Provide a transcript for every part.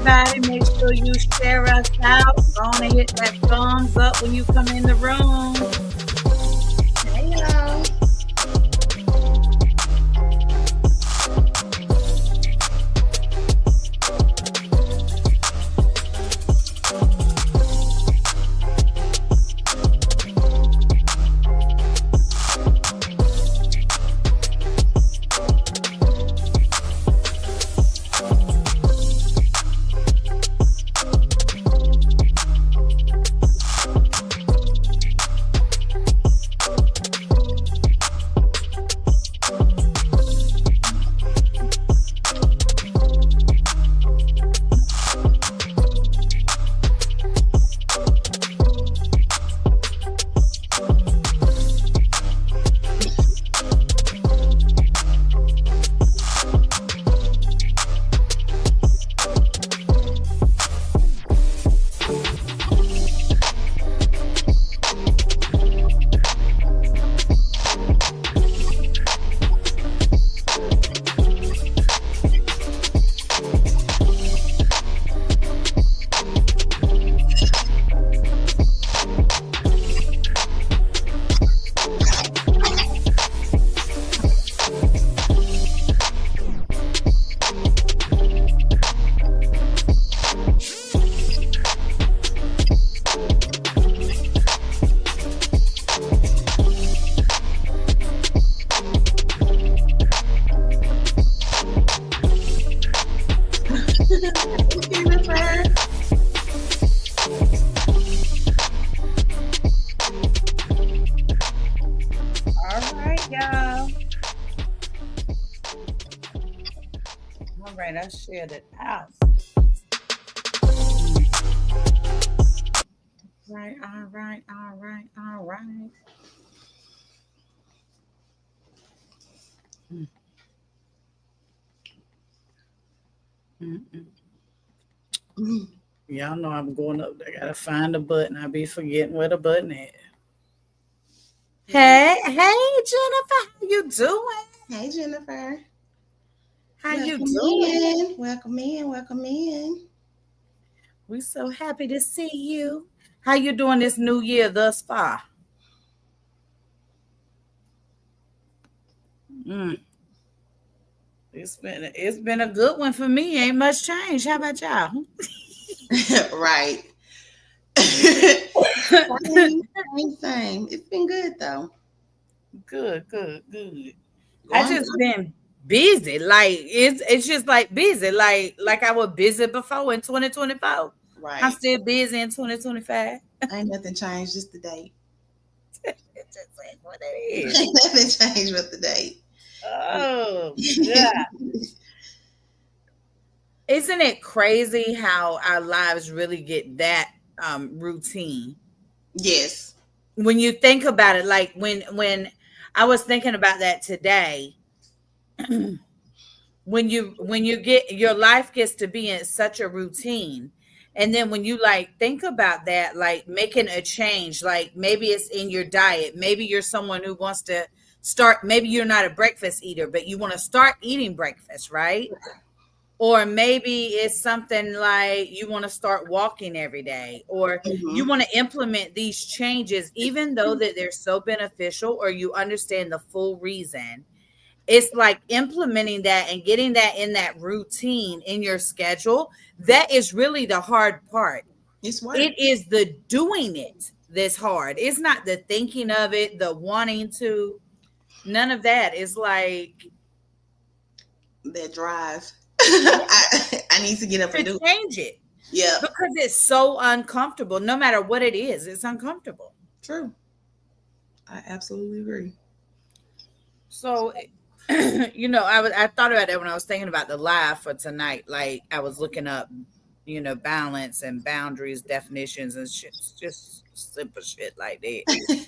everybody. Make sure you share us out. Go on and hit that thumbs up when you come in the room. Hey, y'all. Jennifer. All right, y'all. All right, I shared it out. Right, all right, all right, all right. Mm-mm. Y'all know I'm going up there. Gotta find the button. I be forgetting where the button is. Hey, Jennifer, how you doing? Hey, Jennifer. How you Welcome doing? in. Welcome in. Welcome in. We so happy to see you. How you doing this new year thus far? Mm. It's been a good one for me. Ain't much change. How about y'all? Right. Same. It's been good though. Good, good, good. I Going just been busy. Like it's just like busy. Like I was busy before in 2024. I'm right. still busy in 2025. Ain't nothing changed, just the date. It just is what it is. Ain't nothing changed with the date. Oh God. Isn't it crazy how our lives really get that routine? Yes. When you think about it, like when I was thinking about that today, when you get your life gets to be in such a routine, and then when you like think about that, like making a change, like maybe it's in your diet, maybe you're someone who wants to start, maybe you're not a breakfast eater but you want to start eating breakfast, right? Or maybe it's something like you want to start walking every day, or you Hmm. want to implement these changes even though that they're so beneficial, or you understand the full reason. It's like implementing that and getting that in that routine in your schedule. That is really the hard part. It's work. It is the doing it that's hard. It's not the thinking of it, the wanting to, none of that. Is like That drive. yeah, I need to get up and to do it. change it, Yeah. because it's so uncomfortable. No matter what it is, it's uncomfortable. True. I absolutely agree. So I thought about that when I was thinking about the live for tonight. Like I was looking up, balance and boundaries, definitions, and shit, just simple shit like that.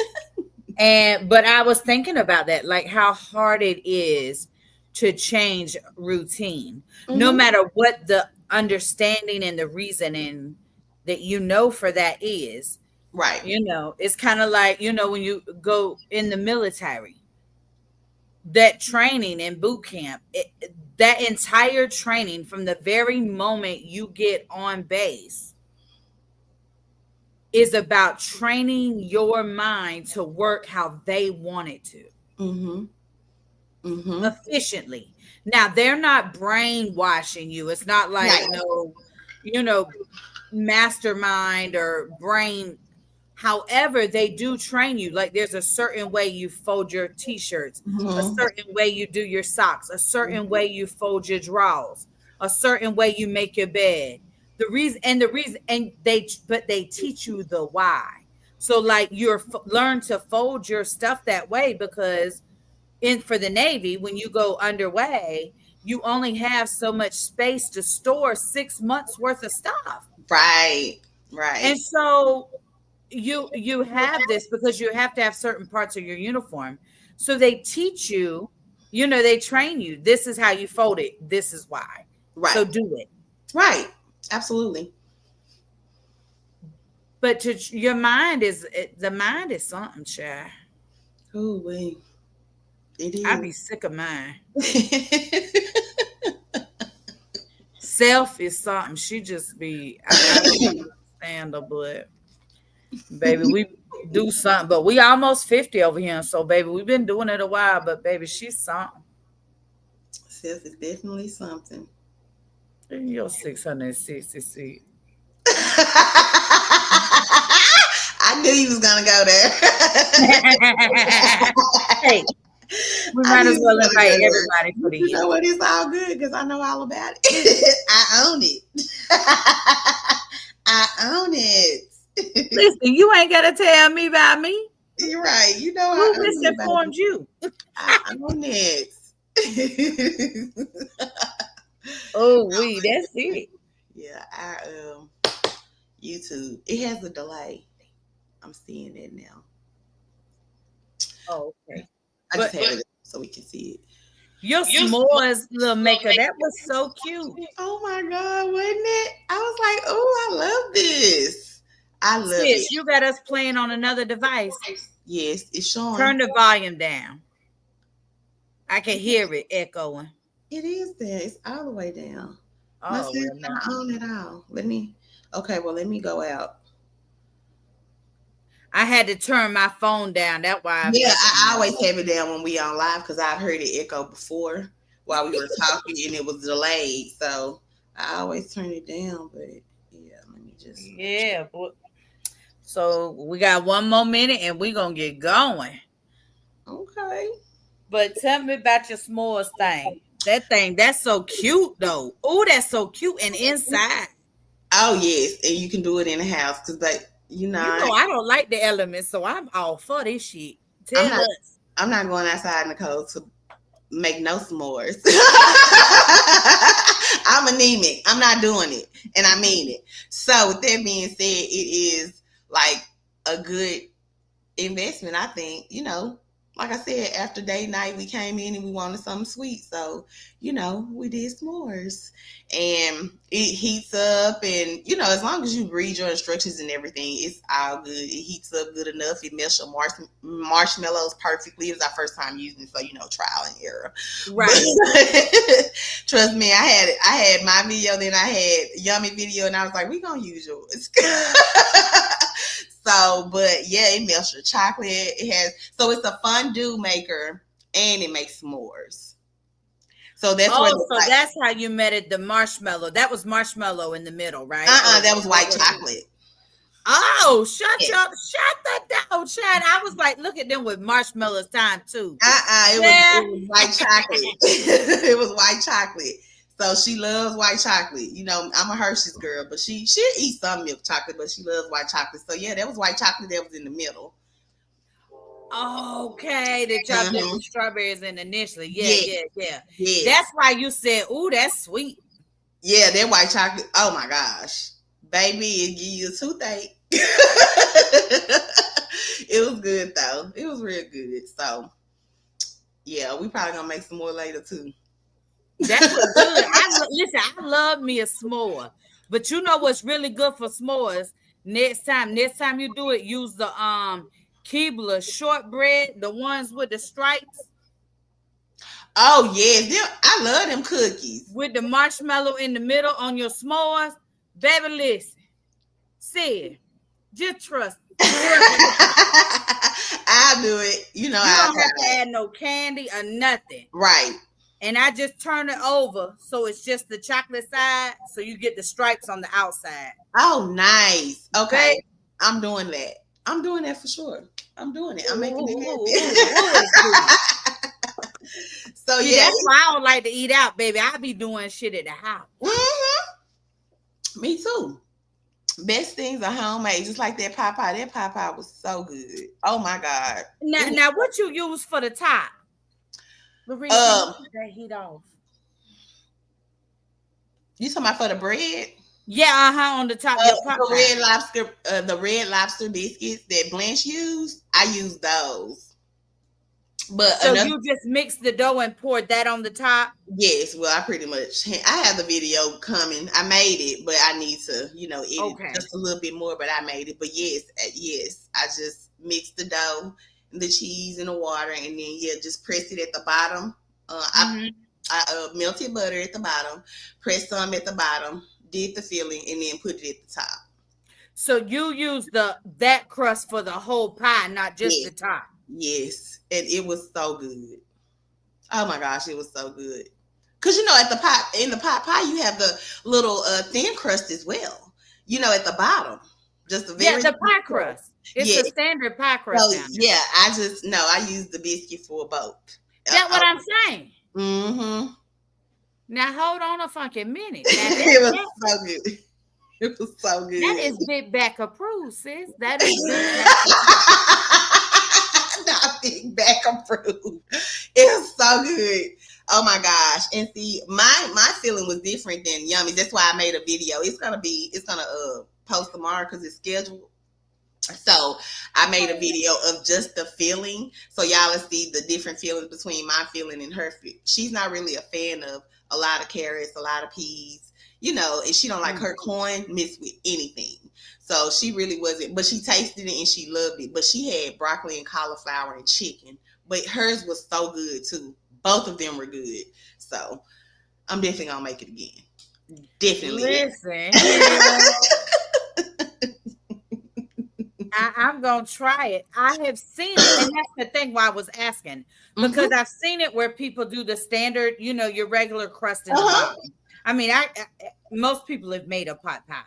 And but I was thinking about that, like how hard it is to change routine, no Hmm. matter what the understanding and the reasoning that for that is. Right. It's kind of like, when you go in the military, that training in boot camp, that entire training from the very moment you get on base is about training your mind to work how they want it to. Mm-hmm. Mm-hmm. Efficiently. Now they're not brainwashing you. It's not like no, mastermind or brain. However, they do train you. Like there's a certain way you fold your t-shirts, a Mm-hmm. certain way you do your socks, a certain way you fold your drawers, a certain way you make your bed. But they teach you the why. So like learn to fold your stuff that way because for the Navy, when you go underway, you only have so much space to store 6 months worth of stuff. Right. And so you have this because you have to have certain parts of your uniform. So they teach you, they train you. This is how you fold it. This is why. Right. So do it. Right. Absolutely. But the mind is something, child. Oh, wait. It is. I be sick of mine. Self is something. She just be, I don't understand her, but baby, we do something. But we almost 50 over here. So, baby, we've been doing it a while. But, baby, she's something. Self is definitely something. You're 660 seat. I knew you was gonna go there. Hey, we might as well invite everybody for the year. You know what? It's all good because I know all about it. I own it. I own it. Listen, you ain't gotta tell me about me. You're right. You know who misinformed you? I own it. Oh, that's it. Yeah, YouTube. It has a delay. I'm seeing it now. Oh, okay. I just have it so we can see it. Your s'mores little maker, that was so cute. Oh my God, wasn't it? I was like, oh, I love this. I love it. You got us playing on another device. Yes, it's showing. Turn the volume down. I can hear it echoing. It is there. It's all the way down. Oh, my son's not on at all. Let me go out. I had to turn my phone down. That's why. I always have it down when we on live because I've heard it echo before while we were talking and it was delayed. So I always turn it down. But yeah, let me just. Yeah. So we got one more minute and we're going to get going. Okay. But tell me about your s'mores thing. That's so cute though. Oh, that's so cute. And inside. Oh, yes. And you can do it in the house because I don't like the elements, so I'm all for this shit. I'm not going outside, Nicole, to make no s'mores. I'm anemic. I'm not doing it. And I mean it. So with that being said, it is like a good investment, I think. Like I said, after day night, we came in and we wanted something sweet. So, we did s'mores. And it heats up. And, as long as you read your instructions and everything, it's all good. It heats up good enough. It melts your marshmallows perfectly. It was our first time using it, so, trial and error. Right. But, trust me, I had my video, then I had Yummy video, and I was like, we're going to use yours. So, but yeah, it melts your chocolate. So it's a fondue maker and it makes s'mores. So that's that's how you met it. The marshmallow. That was marshmallow in the middle, right? That was white chocolate. Oh, shut that down, Chad. I was like, look at them with marshmallows time too. It was white chocolate. It was white chocolate. So she loves white chocolate. I'm a Hershey's girl, but she'll eat some milk chocolate, but she loves white chocolate. So yeah, that was white chocolate that was in the middle. Okay, that y'all did the strawberries in initially. Yeah. That's why you said, "Ooh, that's sweet." Yeah, that white chocolate. Oh my gosh, baby, it give you a toothache. It was good though. It was real good. So yeah, we probably gonna make some more later too. That's good. I love me a s'more. But you know what's really good for s'mores? Next time you do it, use the Keebler shortbread, the ones with the stripes. Oh yes, I love them cookies. with the marshmallow in the middle on your s'mores. Baby, listen. Sid, just trust me. I'll do it. You know, You I'll don't have to try it. add no candy or nothing. Right. And I just turn it over so it's just the chocolate side, so you get the stripes on the outside. Oh, nice. Okay. Babe. I'm doing that. I'm doing that for sure. I'm doing it. I'm making Ooh, it it's good. happen. So See, yeah. that's why I don't like to eat out, baby. I be doing shit at the house. Me too. Best things are homemade, just like that pie pie. That pie pie was so good. Oh my god. Now what you use for the top? Marie, Um, can you put that heat off? You talking about for the bread? Yeah, on the top. Your pop The pie. red lobster biscuits that Blanche used. I use those. But So you just mix the dough and pour that on the top? Yes, well, I pretty much I have the video coming. I made it, but I need to, edit just a little bit more. But I made it. But yes, I just mixed the dough, and the cheese, and the water, and then just press it at the bottom. I melted butter at the bottom, pressed some at the bottom, did the filling, and then put it at the top. So you use that crust for the whole pie, not just the top. Yes, and it was so good. Oh my gosh, it was so good. Cause at in the pot pie, you have the little thin crust as well. At the bottom, just a very the pie crust. It's a standard pie crust. So I use the biscuit for both. That's what I'm saying. Mm-hmm. Now hold on a fucking minute. It was so good. It was so good. That is Big Back approved, sis. That is Big Back. Not Big Back approved. It was so good. Oh my gosh. And see, my feeling was different than Yummy. That's why I made a video. It's gonna post tomorrow because it's scheduled. So I made a video of just the feeling. So y'all will see the different feelings between my feeling and her. She's not really a fan of a lot of carrots, a lot of peas, and she don't like her corn mixed with anything. So she really wasn't, but she tasted it and she loved it. But she had broccoli and cauliflower and chicken, but hers was so good too. Both of them were good. So I'm definitely gonna make it again. Definitely. Listen. I'm gonna try it. I have seen it, and that's the thing why I was asking. Because I've seen it where people do the standard, your regular crust in the bottom. I mean, most people have made a pot pie.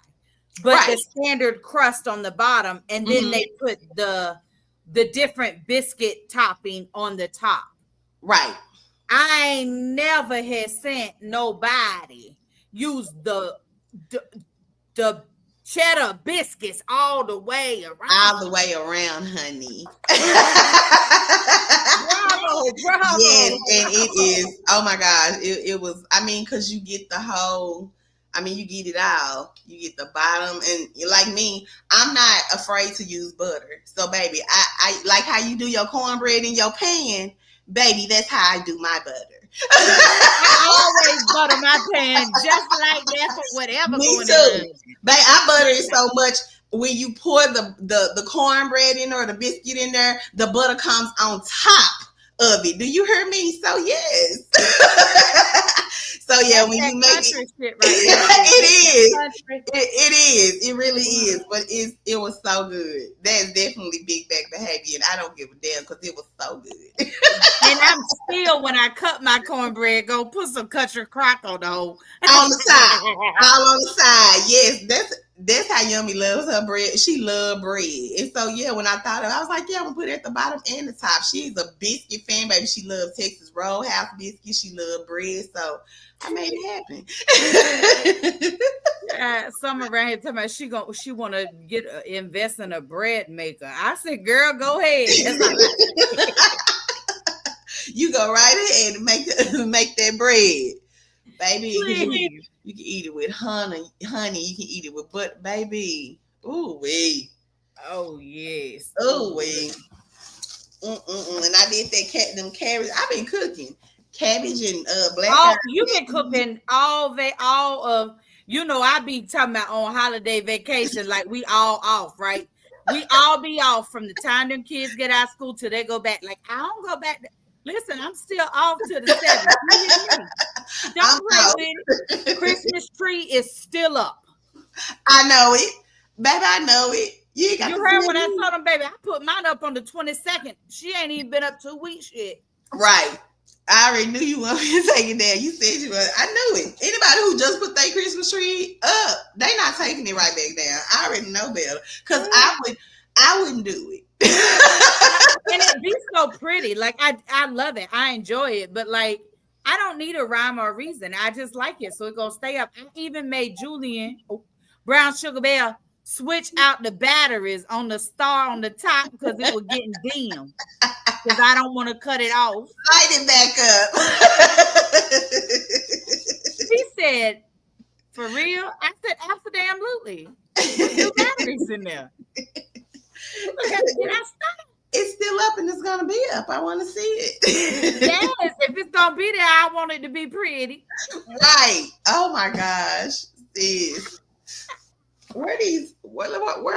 But the standard crust on the bottom, and then they put the different biscuit topping on the top. Right. I never had seen nobody use the cheddar biscuits all the way around. All the way around, honey. Bravo. Yes, and it is. Oh my God. It was, because you get the whole, you get it all. You get the bottom, and like me, I'm not afraid to use butter. So baby, I like how you do your cornbread in your pan, baby, that's how I do my butter. I always butter my pan just like that for whatever. Me too. Babe, I butter it so much when you pour the cornbread in or the biscuit in there, the butter comes on top of it. Do you hear me? So yes. So yeah, when you make it, shit right it is. It really is. But it was so good. That's definitely Big Back behavior, and I don't give a damn because it was so good. And I'm still, when I cut my cornbread, go put some country crock on the hole. On the side. All on the side. Yes, that's how Yummy loves her bread. She loves bread. And so, yeah, when I thought of it, I was like, yeah, I'm going to put it at the bottom and the top. She's a biscuit fan, baby. She loves Texas Roadhouse biscuits. She loves bread. So I made it happen. Some around here talking about she want to invest in a bread maker. I said, girl, go ahead. You go right ahead and make that bread. Baby, you can eat it with honey. You can eat it with butter, baby. Ooh wee. Oh yes. Ooh wee. And I did them carrots. I've been cooking cabbage and black. Oh, you've been cooking all of. I be talking about on holiday vacation, like we all off, right? We all be off from the time them kids get out of school till they go back. Like I don't go back. Listen, I'm still off to the 7th. You hear me? I'm Don't play out. with it. Christmas tree is still up. I know it. Baby, I know it. You ain't got You to heard tell when I me. told them, baby, I put mine up on the 22nd. She ain't even been up 2 weeks yet. Right. I already knew you wanted me to take it down. You said you was. I knew it. Anybody who just put their Christmas tree up, they not taking it right back down. I already know better. Cause I wouldn't do it. And it be so pretty. Like I love it. I enjoy it. But like I don't need a rhyme or reason. I just like it. So it gonna stay up. I even made Julian Brown Sugar Bell switch out the batteries on the star on the top because it was getting dim. Because I don't want to cut it off. Light it back up. He said, "For real?" I said, "Absolutely." Put new batteries in there. Look at it. I stop. It's still up and it's gonna be up. I want to see it. Yes, if it's gonna be there, I want it to be pretty. Right. Oh my gosh. Sis. Where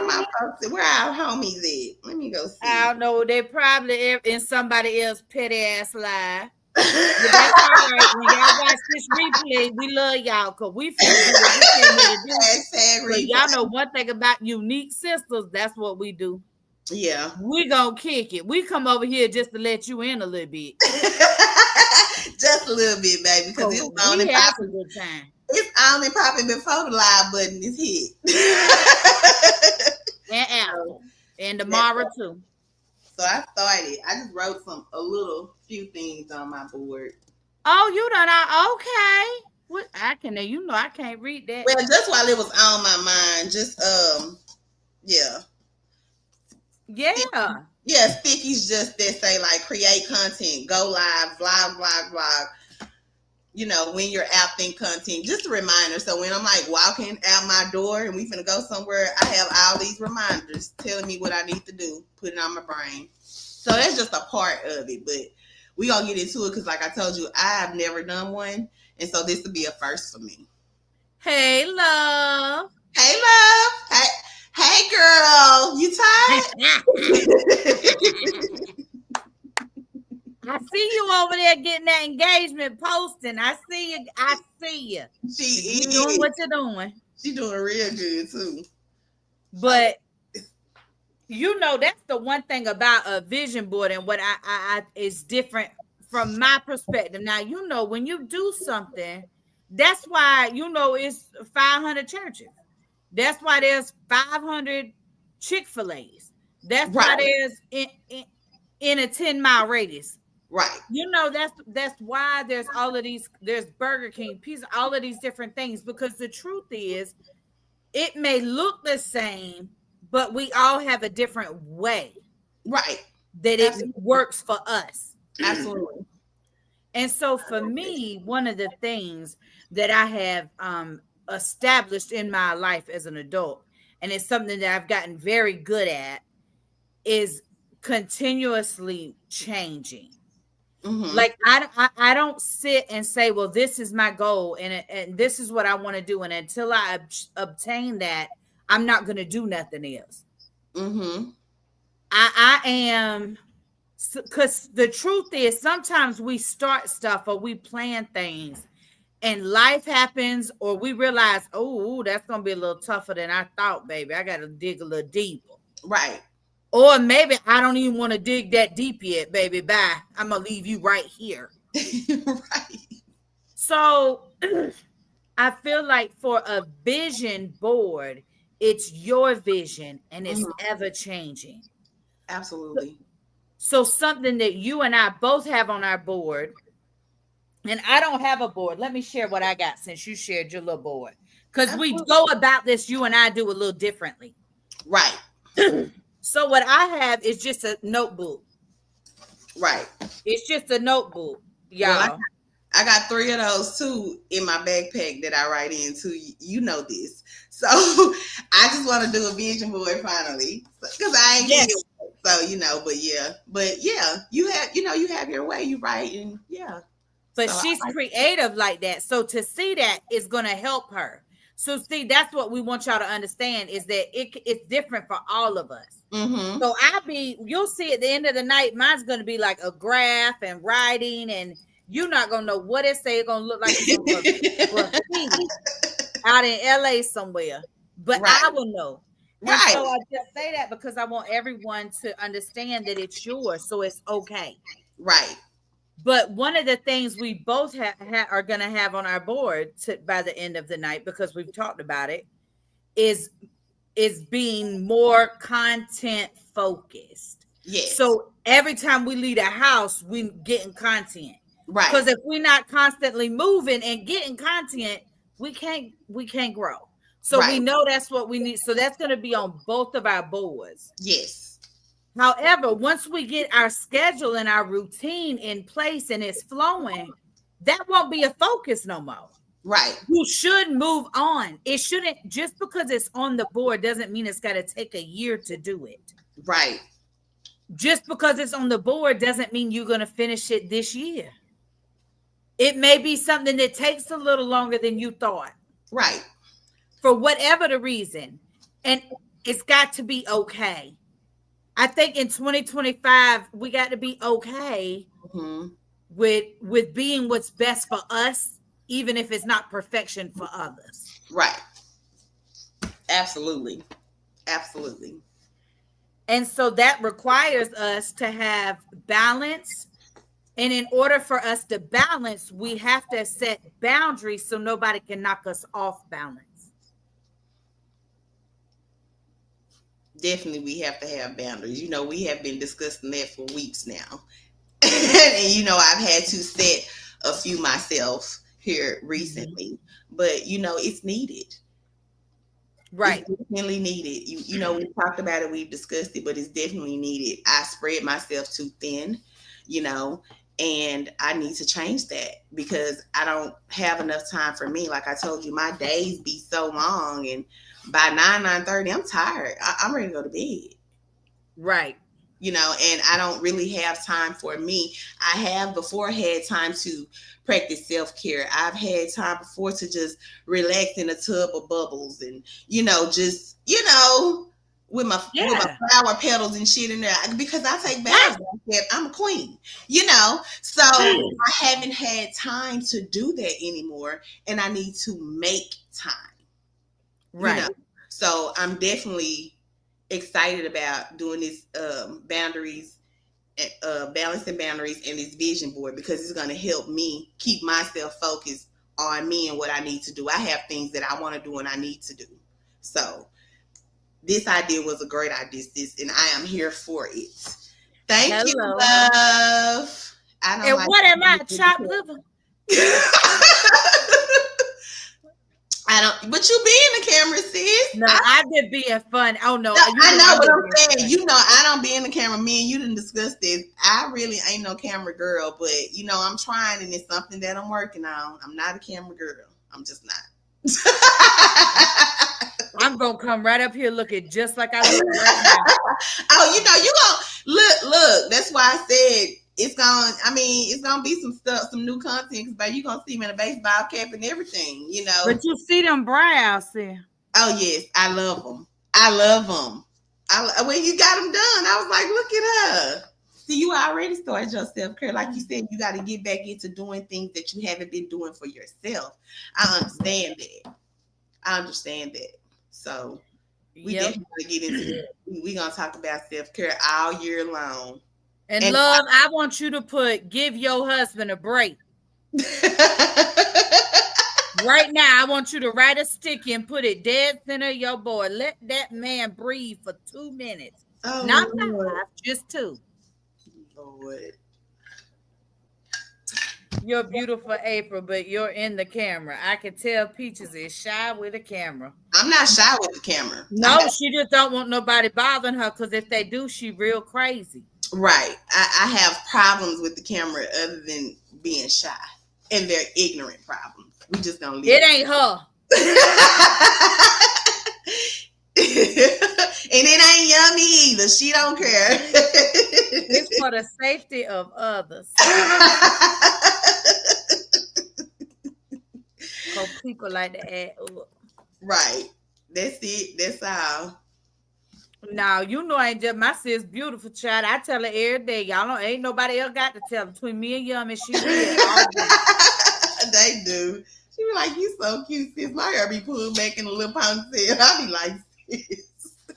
my folks? Where our homies at? Let me go see. I don't know. They probably in somebody else's petty ass live. But that's all right. When y'all watch this replay, we love y'all because we feel do what we came here to do. Hashtag But replay. y'all know one thing about unique sisters, that's what we do. Yeah. We gonna kick it. We come over here just to let you in a little bit. Just a little bit, baby, because So it's on we and have a popping. good time. It's on and popping before the live button is hit. And Apple. And tomorrow too. So I started. I just wrote a little few things on my board. Oh, you done okay. What I can I can't read that. Well, just while it was on my mind, just yeah. Yeah, stickies just that say like create content, go live, vlog. You know, when you're out think content, just a reminder. So when I'm like walking out my door and we finna go somewhere, I have all these reminders telling me what I need to do, put it on my brain. So that's just a part of it, but we gonna get into it because like I told you, I have never done one. And so this will be a first for me. Hey, love. Hey, love. Hey, girl. You tired? I see you over there getting that engagement posting. I see you. She You is doing what you're doing. She doing real good too. But that's the one thing about a vision board and what I is different from my perspective. Now, when you do something, that's why it's 500 churches. That's why there's 500 Chick-fil-A's. That's why there's in a 10-mile radius. Right. That's why there's all of these. There's Burger King, pizza, all of these different things. Because the truth is, it may look the same, but we all have a different way. Right. That it works for us. Absolutely. And so for me, one of the things that I have established in my life as an adult, and it's something that I've gotten very good at, is continuously changing. Mm-hmm. Like I don't sit and say, well, this is my goal and this is what I want to do, and until I obtain that, I'm not going to do nothing else. Mm-hmm. I am, because the truth is sometimes we start stuff or we plan things and life happens, or we realize, oh, that's going to be a little tougher than I thought, baby. I got to dig a little deeper. Right. Or maybe I don't even want to dig that deep yet, baby. Bye. I'm going to leave you right here. Right. So I feel like for a vision board, it's your vision and it's ever changing. Absolutely. So something that you and I both have on our board, and I don't have a board. Let me share what I got since you shared your little board. Because we go about this, you and I do a little differently. Right. So what I have is just a notebook. Right. It's just a notebook, y'all. Well, I got 3 of those too in my backpack that I write into. You know this. So I just want to do a vision board finally. Because I ain't getting it. So, but you have your way, you write, and yeah. But so she's creative like that. So to see that is going to help her. So see, that's what we want y'all to understand is that it's different for all of us. Mm-hmm. So you'll see at the end of the night, mine's going to be like a graph and writing, and you're not going to know what it say. It's going to look like some graffiti out in LA somewhere, but Right. I will know. Right. And so I just say that because I want everyone to understand that it's yours, so it's okay. Right. But one of the things we both are going to have on our board by the end of the night, because we've talked about it, is being more content focused. Yes. So every time we leave a house, we getting content. Right. Because if we're not constantly moving and getting content, we can't grow. So right. we know that's what we need. So that's going to be on both of our boards. Yes. However, once we get our schedule and our routine in place and it's flowing, that won't be a focus no more. Right. You should move on. It shouldn't, just because it's on the board doesn't mean it's got to take a year to do it. Right. Just because it's on the board doesn't mean you're going to finish it this year. It may be something that takes a little longer than you thought. Right. For whatever the reason. And it's got to be okay. I think in 2025, we got to be okay with being what's best for us, even if it's not perfection for others. Right. Absolutely. Absolutely. And so that requires us to have balance. And in order for us to balance, we have to set boundaries so nobody can knock us off balance. Definitely, we have to have boundaries. We have been discussing that for weeks now. And, I've had to set a few myself here recently. But, it's needed. Right. It's definitely needed. We talked about it, we've discussed it, but it's definitely needed. I spread myself too thin, and I need to change that because I don't have enough time for me. Like I told you, my days be so long, and by 9:30, I'm tired. I'm ready to go to bed. Right. And I don't really have time for me. I have before had time to practice self-care. I've had time before to just relax in a tub of bubbles and, just, with my flower petals and shit in there because I take baths. I'm a queen, so I haven't had time to do that anymore, and I need to make time. Right. So I'm definitely excited about doing this boundaries, balancing boundaries and this vision board because it's going to help me keep myself focused on me and what I need to do. I have things that I want to do and I need to do. So this idea was a great idea, sis, and I am here for it. Thank you, love. What am I, chopped liver? But you be in the camera, sis. No, I did being fun. Oh no, I know what I'm saying. I don't be in the camera. Me and you didn't discuss this. I really ain't no camera girl, but I'm trying, and it's something that I'm working on. I'm not a camera girl. I'm just not. I'm gonna come right up here looking just like I look right now. Oh, you gonna look. That's why I said it's gonna be some stuff, some new content, but you gonna see me in a baseball cap and everything, But you see them brows there. Oh yes, I love them. When you got them done, I was like, look at her. See, you already started your self-care. Like you said, you got to get back into doing things that you haven't been doing for yourself. I understand that. So we definitely get into it. We're going to talk about self-care all year long. And love, I want you to give your husband a break. Right now, I want you to write a sticky and put it dead center of your board. Let that man breathe for 2 minutes. Oh, not 5, just 2. Lord. You're beautiful, April, but you're in the camera. I can tell Peaches is shy with the camera. I'm not shy with the camera. No, she just don't want nobody bothering her because if they do, she real crazy. Right. I have problems with the camera other than being shy. And they're ignorant problems. We just don't leave. It ain't her. And it ain't Yummy either. She don't care. It's for the safety of others. So people like to add up. Right. That's it. That's all. Now you know I ain't just my sis beautiful child. I tell her every day. Y'all know ain't nobody else got to tell her. Between me and Yum, she real all day. They do. She be like, "You so cute, sis." My hair be pulled back in a little ponytail. I be like, "Sis,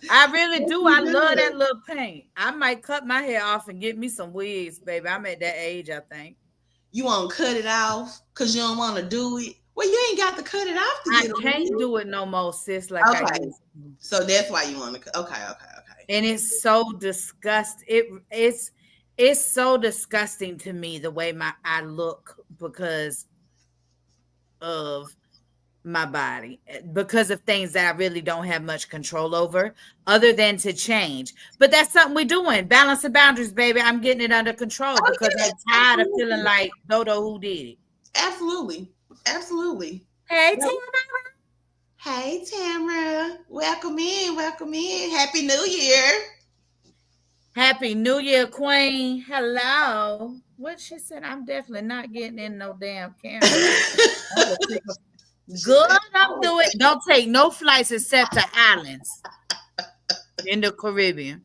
I really what do. you I love that doing?" little paint. I might cut my hair off and get me some wigs, baby. I'm at that age, I think. You want to cut it off because you don't want to do it. Well, you ain't got to cut it off to I get a can't wig. do it no more, sis, like I Okay, used to. so that's why you want to. Okay, okay, okay. And it's so disgusting. It's so disgusting to me the way I look because of my body, because of things that I really don't have much control over other than to change. But that's something we're doing. Balance and boundaries, baby. I'm getting it under control Oh because I'm yes, tired of feeling absolutely, like Dodo who did it. absolutely, absolutely. Hey, Yep. Tamara. Hey, Tamara, welcome in, welcome in. Happy New Year. Happy New Year, Queen. Hello. What she said, I'm definitely not getting in no damn camera. I will take a She good. said, I'm "Oh." doing. Don't take no flights except to islands in the Caribbean.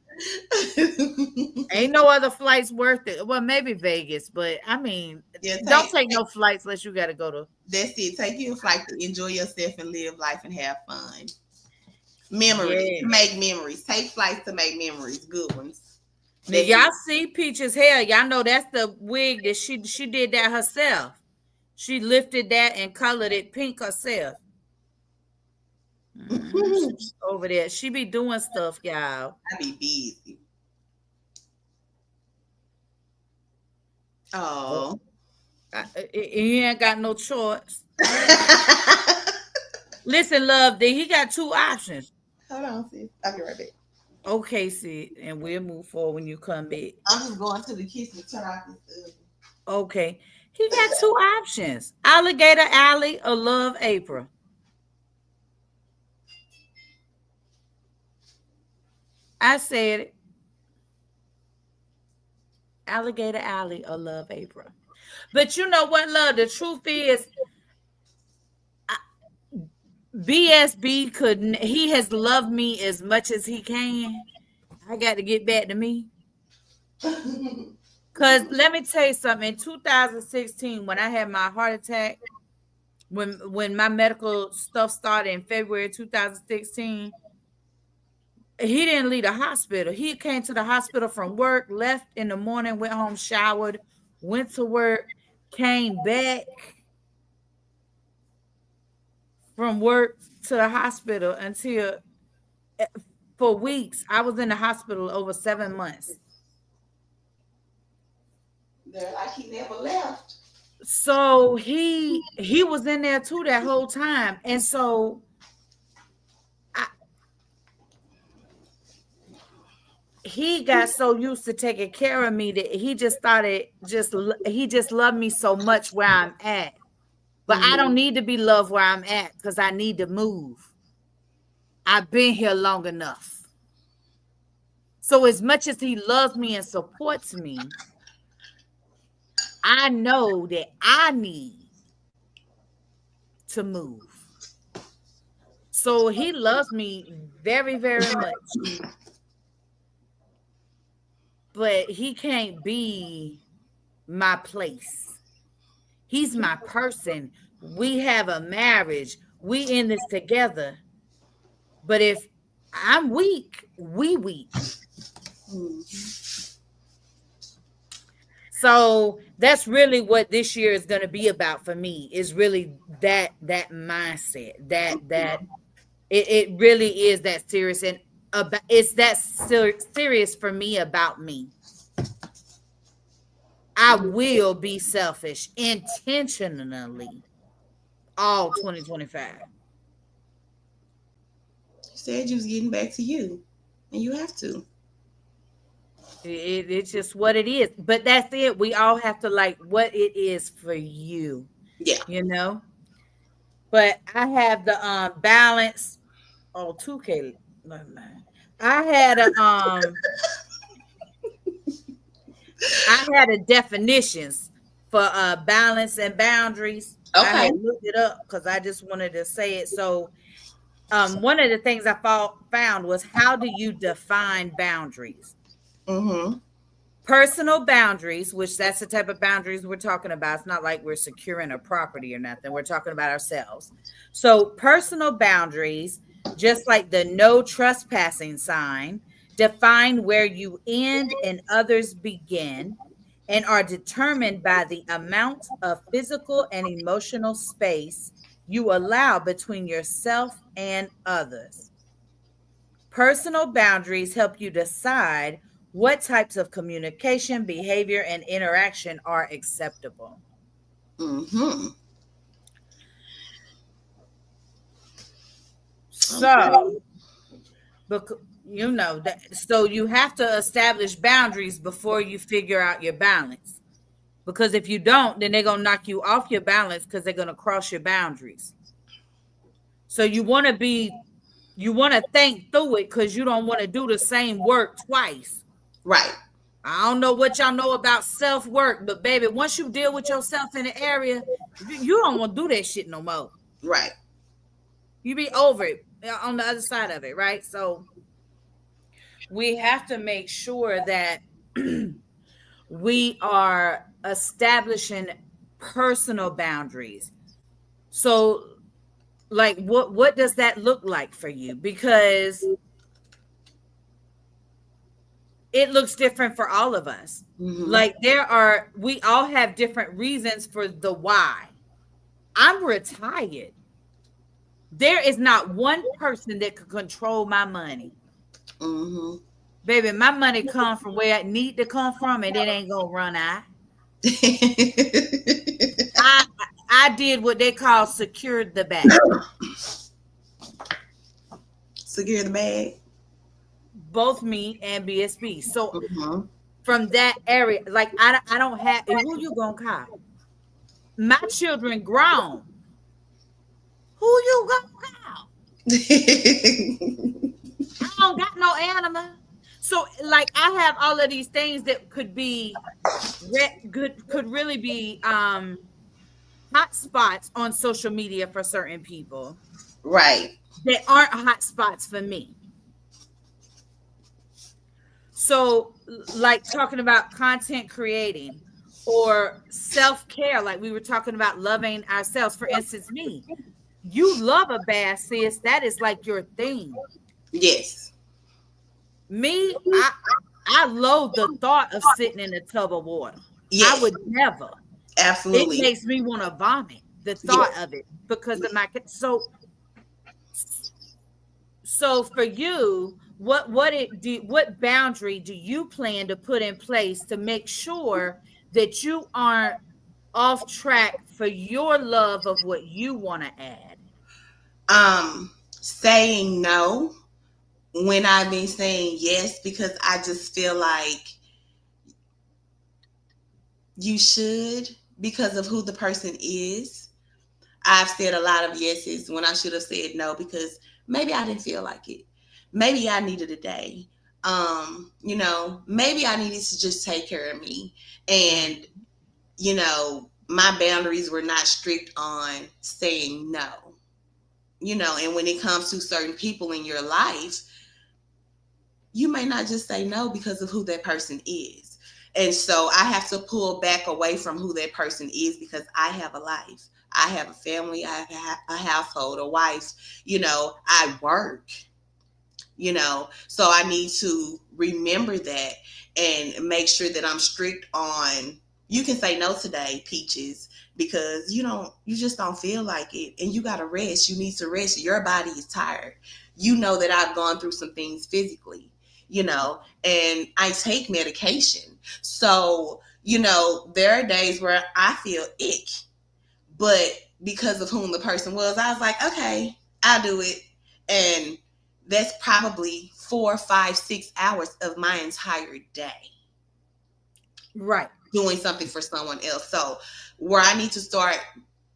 Ain't no other flights worth it. Well, maybe Vegas, but I mean, Yeah, don't take no flights unless you got to go to. that's it. Take you a flight to enjoy yourself and live life and have fun. Memories, Yeah. to make memories. Take flights to make memories. Good ones. Now, That's y'all it. see Peach's hair. Y'all know that's the wig that she did that herself. She lifted that and colored it pink herself. She's over there. She be doing stuff, y'all. I be busy. Oh. He ain't got no choice. Listen, love, he got two options. Hold on, sis. I'll be right back. Okay, see, and we'll move forward when you come back. I'm just going to the kitchen to turn off this. Okay, he got two options: Alligator Alley or Love April. I said it. Alligator Alley or Love April. But you know what, love? The truth is, BSB he has loved me as much as he can. I got to get back to me. Because let me tell you something. In 2016, when I had my heart attack, when my medical stuff started in February 2016, he didn't leave the hospital. He came to the hospital from work, left in the morning, went home, showered, went to work, came back from work to the hospital until for weeks. I was in the hospital over 7 months. They're like he never left. So he was in there too that whole time. And so he got so used to taking care of me that he just started he just loved me so much where I'm at. But I don't need to be loved where I'm at because I need to move. I've been here long enough. So as much as he loves me and supports me, I know that I need to move. So he loves me very, very much. But he can't be my place. He's my person. We have a marriage. We in this together. But if I'm weak, we weak. So that's really what this year is going to be about for me. Is really that mindset. That it really is that serious, and about it's that serious for me about me. I will be selfish intentionally all 2025. You said you was getting back to you, and you have to. It's just what it is. But that's it. We all have to like what it is for you. Yeah. You know? But I have the balance. Oh, 2K. I had a I had a definitions for balance and boundaries. I Okay. had looked it up because I just wanted to say it. So one of the things I found was, how do you define boundaries? Mm-hmm. Personal boundaries, which that's the type of boundaries we're talking about. It's not like we're securing a property or nothing. We're talking about ourselves. So personal boundaries, just like the no trespassing sign, define where you end and others begin, and are determined by the amount of physical and emotional space you allow between yourself and others. Personal boundaries help you decide what types of communication, behavior, and interaction are acceptable. Mm-hmm. Okay. So, you know that, so you have to establish boundaries before you figure out your balance. Because if you don't, then they're gonna knock you off your balance because they're gonna cross your boundaries. So you want to think through it, because you don't want to do the same work twice. Right. I don't know what y'all know about self work, but baby, once you deal with yourself in the area, you don't want to do that shit no more. Right. You be over it on the other side of it, right? So we have to make sure that we are establishing personal boundaries. So, like, what does that look like for you? Because it looks different for all of us. Mm-hmm. Like, we all have different reasons for the why. I'm retired. There is not one person that could control my money. Mm-hmm. Baby, my money comes from where it need to come from, and it ain't gonna run out. I I did what they call secured the bag. Secure the bag. Both me and BSB. So Mm-hmm. from that area, like, I don't have, who you gonna call? My children grown. Who you gonna call? I don't got no animal. So, like, I have all of these things that could be good, could really be hot spots on social media for certain people Right. that aren't hot spots for me. So, like, talking about content creating or self-care, like we were talking about loving ourselves. For instance, me, you love a bath, sis. That is like your thing. Yes. Me, I loathe the thought of sitting in a tub of water. I Yes. would never. It Absolutely. makes me want to vomit, the thought Yes. of it, because of my so for you, what boundary do you plan to put in place to make sure that you aren't off track for your love of what you want to add? Saying no when I've been saying yes, because I just feel like you should, because of who the person is. I've said a lot of yeses when I should have said no, because maybe I didn't feel like it. Maybe I needed a day. Maybe I needed to just take care of me. And, my boundaries were not strict on saying no. And when it comes to certain people in your life, you may not just say no because of who that person is. And so I have to pull back away from who that person is, because I have a life. I have a family. I have a household, a wife. I work, so I need to remember that and make sure that I'm strict on, you can say no today, Peaches, because you just don't feel like it, and you got to rest. You need to rest. Your body is tired. That I've gone through some things physically, and I take medication. So, there are days where I feel ick, but because of whom the person was, I was like, okay, I'll do it. And that's probably 4, 5, 6 hours of my entire day. Right. Doing something for someone else. So where I need to start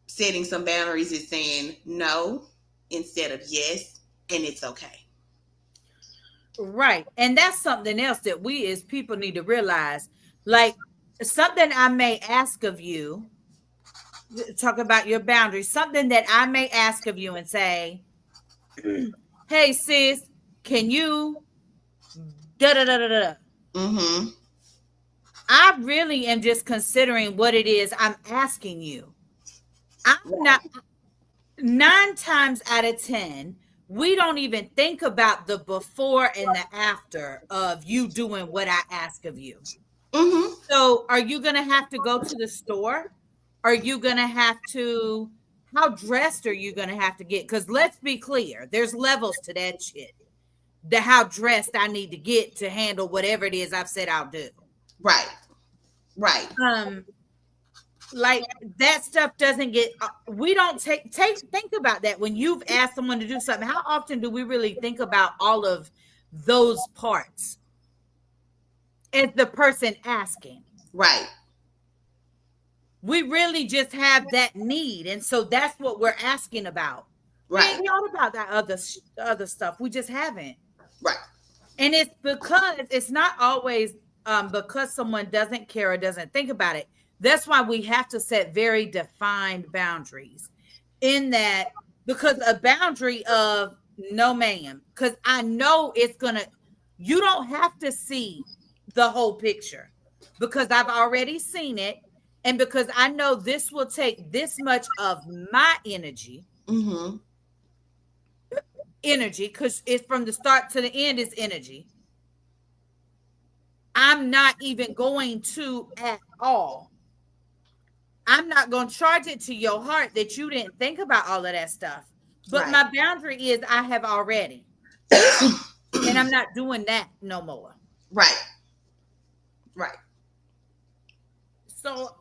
setting some boundaries is saying no instead of yes, and it's okay. Right. And that's something else that we as people need to realize. Like, something I may ask of you, talk about your boundaries, something that I may ask of you and say, Hey sis, can you da da da da da? Mm-hmm. I really am just considering what it is I'm asking you. I'm not, 9 times out of 10, we don't even think about the before and the after of you doing what I ask of you. Mm-hmm. So, are you going to have to go to the store? Are you going to have to, how dressed are you going to have to get? Because let's be clear, there's levels to that shit. The how dressed I need to get to handle whatever it is I've said I'll do. Right. Right. Like that stuff doesn't get, we don't think about that when you've asked someone to do something. How often do we really think about all of those parts as the person asking? Right. We really just have that need, and so that's what we're asking about. We Right. ain't thought about that other stuff. We just haven't. Right. And it's because it's not always because someone doesn't care or doesn't think about it. That's why we have to set very defined boundaries in that, because a boundary of no ma'am, because I know it's gonna, you don't have to see the whole picture because I've already seen it, and because I know this will take this much of my energy, Mm-hmm. because it's from the start to the end is energy. I'm not even going to at all. I'm not going to charge it to your heart that you didn't think about all of that stuff. But Right. my boundary is I have already. And I'm not doing that no more. Right. Right. So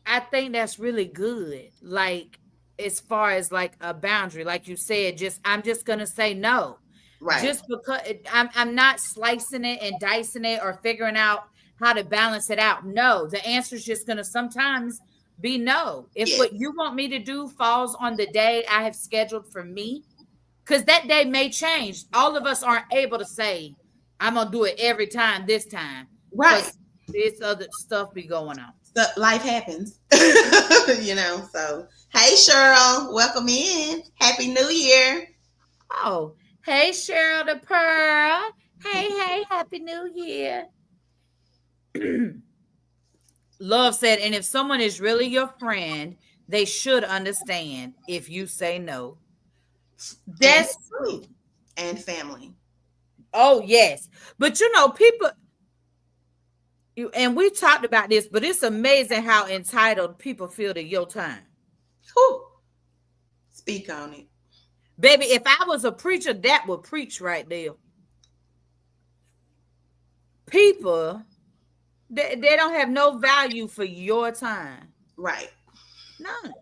I think that's really good. Like, as far as like a boundary, like you said, I'm just going to say no. Right. Just because I'm not slicing it and dicing it or figuring out how to balance it out. No, the answer is just going to sometimes be no. If what you want me to do falls on the day I have scheduled for me, because that day may change. All of us aren't able to say, I'm going to do it every time this time. Right. This other stuff be going on. So life happens. So hey Cheryl, welcome in. Happy New Year. Oh, hey Cheryl the Pearl. Hey, Happy New Year. Love said, and if someone is really your friend, they should understand if you say no. That's true. And family. Oh, yes. But people, and we talked about this, but it's amazing how entitled people feel to your time. Whew. Speak on it. Baby, if I was a preacher, that would preach right there. People, they don't have no value for your time. Right. None.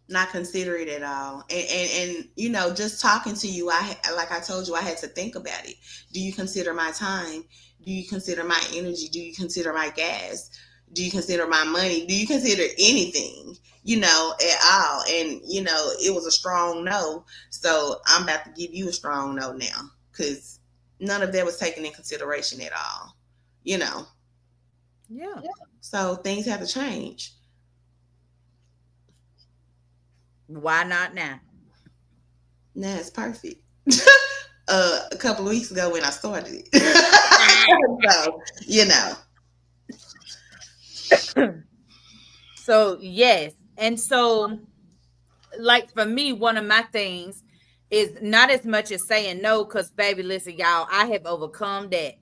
Not considerate at all. And just talking to you, like I told you, I had to think about it. Do you consider my time? Do you consider my energy? Do you consider my gas? Do you consider my money? Do you consider anything, at all? And, it was a strong no. So I'm about to give you a strong no now, because none of that was taken in consideration at all, Yeah. So things have to change. Why not now? Nah, it's perfect. A couple of weeks ago when I started it. So yes. And so, like, for me, one of my things is not as much as saying no, because baby, listen, y'all, I have overcome that.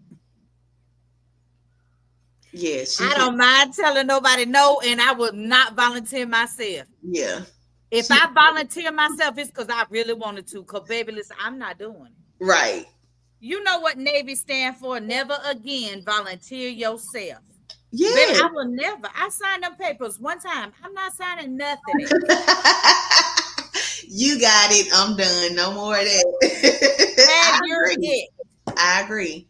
Yes. I don't mind telling nobody no, and I would not volunteer myself. Yeah. If I volunteer myself, it's because I really wanted to. Because, baby, listen, I'm not doing it. Right. You know what Navy stand for? Never again volunteer yourself. Yeah. Baby, I will never. I signed them papers one time. I'm not signing nothing. You got it. I'm done. No more of that. I agree.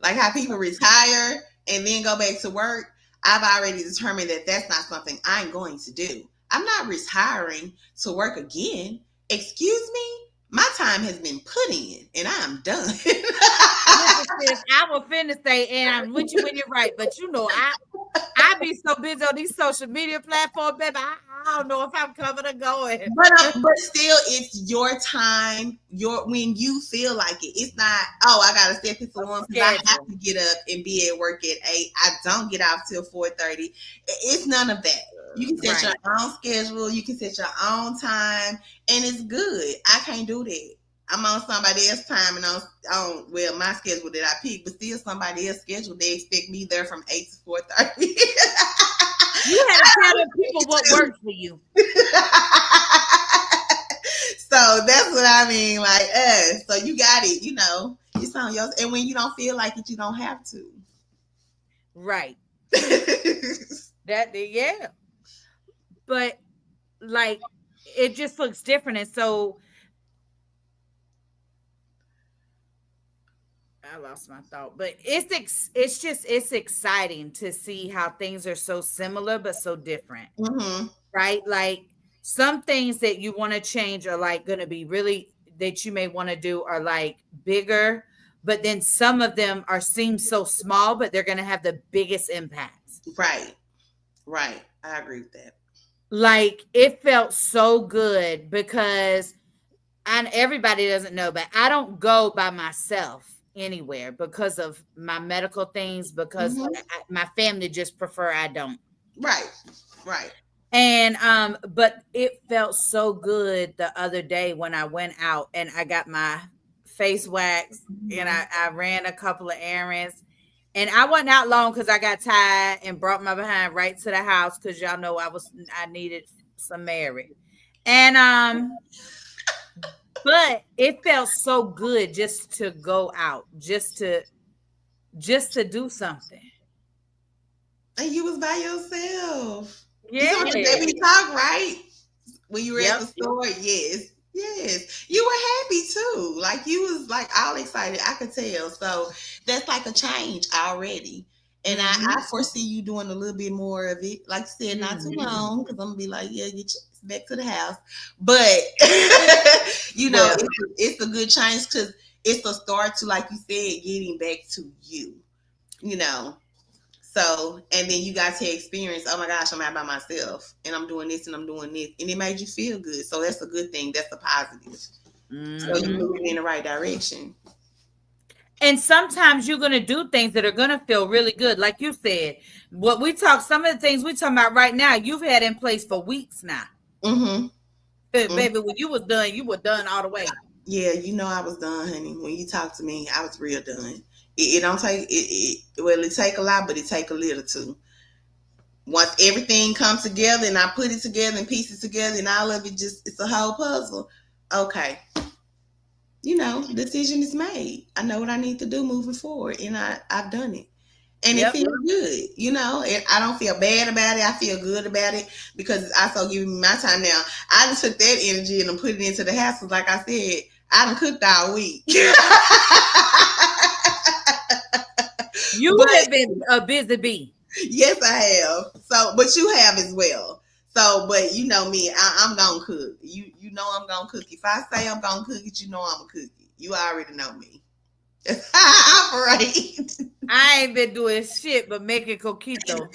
Like how people retire and then go back to work. I've already determined that that's not something I'm going to do. I'm not retiring to work again. Excuse me? My time has been put in and I'm done. I was finna say, and I'm with you when you're right, but I be so busy on these social media platforms, baby. I don't know if I'm coming or going. But still, it's your time. When you feel like it. It's not. Oh, I gotta step into the one because I have to get up and be at work at 8. I don't get off till 4:30. It's none of that. You can set your own schedule. You can set your own time, and it's good. I can't do that. I'm on somebody else's time and on my schedule that I pick, but still somebody else's schedule. They expect me there from 8 to 4:30. You had to tell them people what works for you. So that's what I mean. Like, so you got it. It's on yours. And when you don't feel like it, you don't have to. Right. Yeah. But like, it just looks different, and so I lost my thought. But it's exciting to see how things are so similar but so different, right? Like some things that you want to change are like going to be really that you may want to do are like bigger, but then some of them seem so small, but they're going to have the biggest impacts. Right. I agree with that. Like it felt so good because everybody doesn't know, but I don't go by myself anywhere because of my medical things, because my family just prefer I don't. Right. And but it felt so good the other day when I went out and I got my face waxed and I ran a couple of errands. And I wasn't out long because I got tired and brought my behind right to the house because y'all know I needed some Mary. And but it felt so good just to go out, just to do something. And you was by yourself. Yeah. You the day we talk, right? When you were at the store, yes. You were happy too. Like you was like all excited. I could tell. So that's like a change already. And I foresee you doing a little bit more of it. Like you said, not too long, because I'm gonna be like, yeah, get back to the house. But it's a good change because it's a start to, like you said, getting back to you. So, and then you got to experience, oh my gosh, I'm out by myself and I'm doing this and I'm doing this. And it made you feel good. So that's a good thing. That's a positive. So you're moving in the right direction. And sometimes you're going to do things that are going to feel really good. Like you said, some of the things we're talking about right now, you've had in place for weeks now. Baby, when you was done, you were done all the way. Yeah, I was done, honey. When you talked to me, I was real done. It don't take it take a lot, but it take a little too. Once everything comes together and I put it together and pieces together and all of it it's a whole puzzle. Okay. Decision is made. I know what I need to do moving forward and I've done it. And it feels good, and I don't feel bad about it. I feel good about it because it's also giving me my time now. I just took that energy and I'm putting it into the house. Like I said, I done cooked all week. You have been a busy bee. Yes, I have. So, but you have as well. So, but you know me, I'm gonna cook. You know I'm gonna cook. If I say I'm gonna cook it, I'm gonna cook it. You already know me. That's how I operate. I ain't been doing shit but making coquito.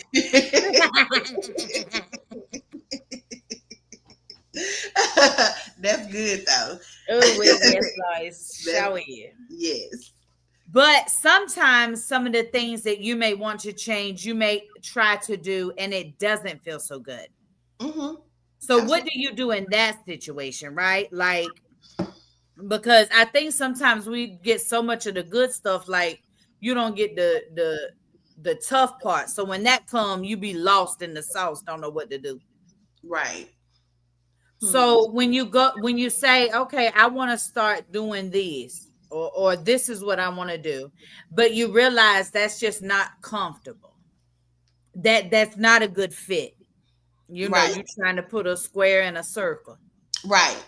That's good though. Oh, yes, nice. Shall we? Yes. But sometimes some of the things that you may want to change, you may try to do, and it doesn't feel so good. So what do you do in that situation, right? Like, because I think sometimes we get so much of the good stuff, like you don't get the tough part. So when that comes, you be lost in the sauce, don't know what to do. Right. So when you say, okay, I want to start doing this, or this is what I want to do, but you realize that's just not comfortable. That's not a good fit. You're trying to put a square in a circle. Right.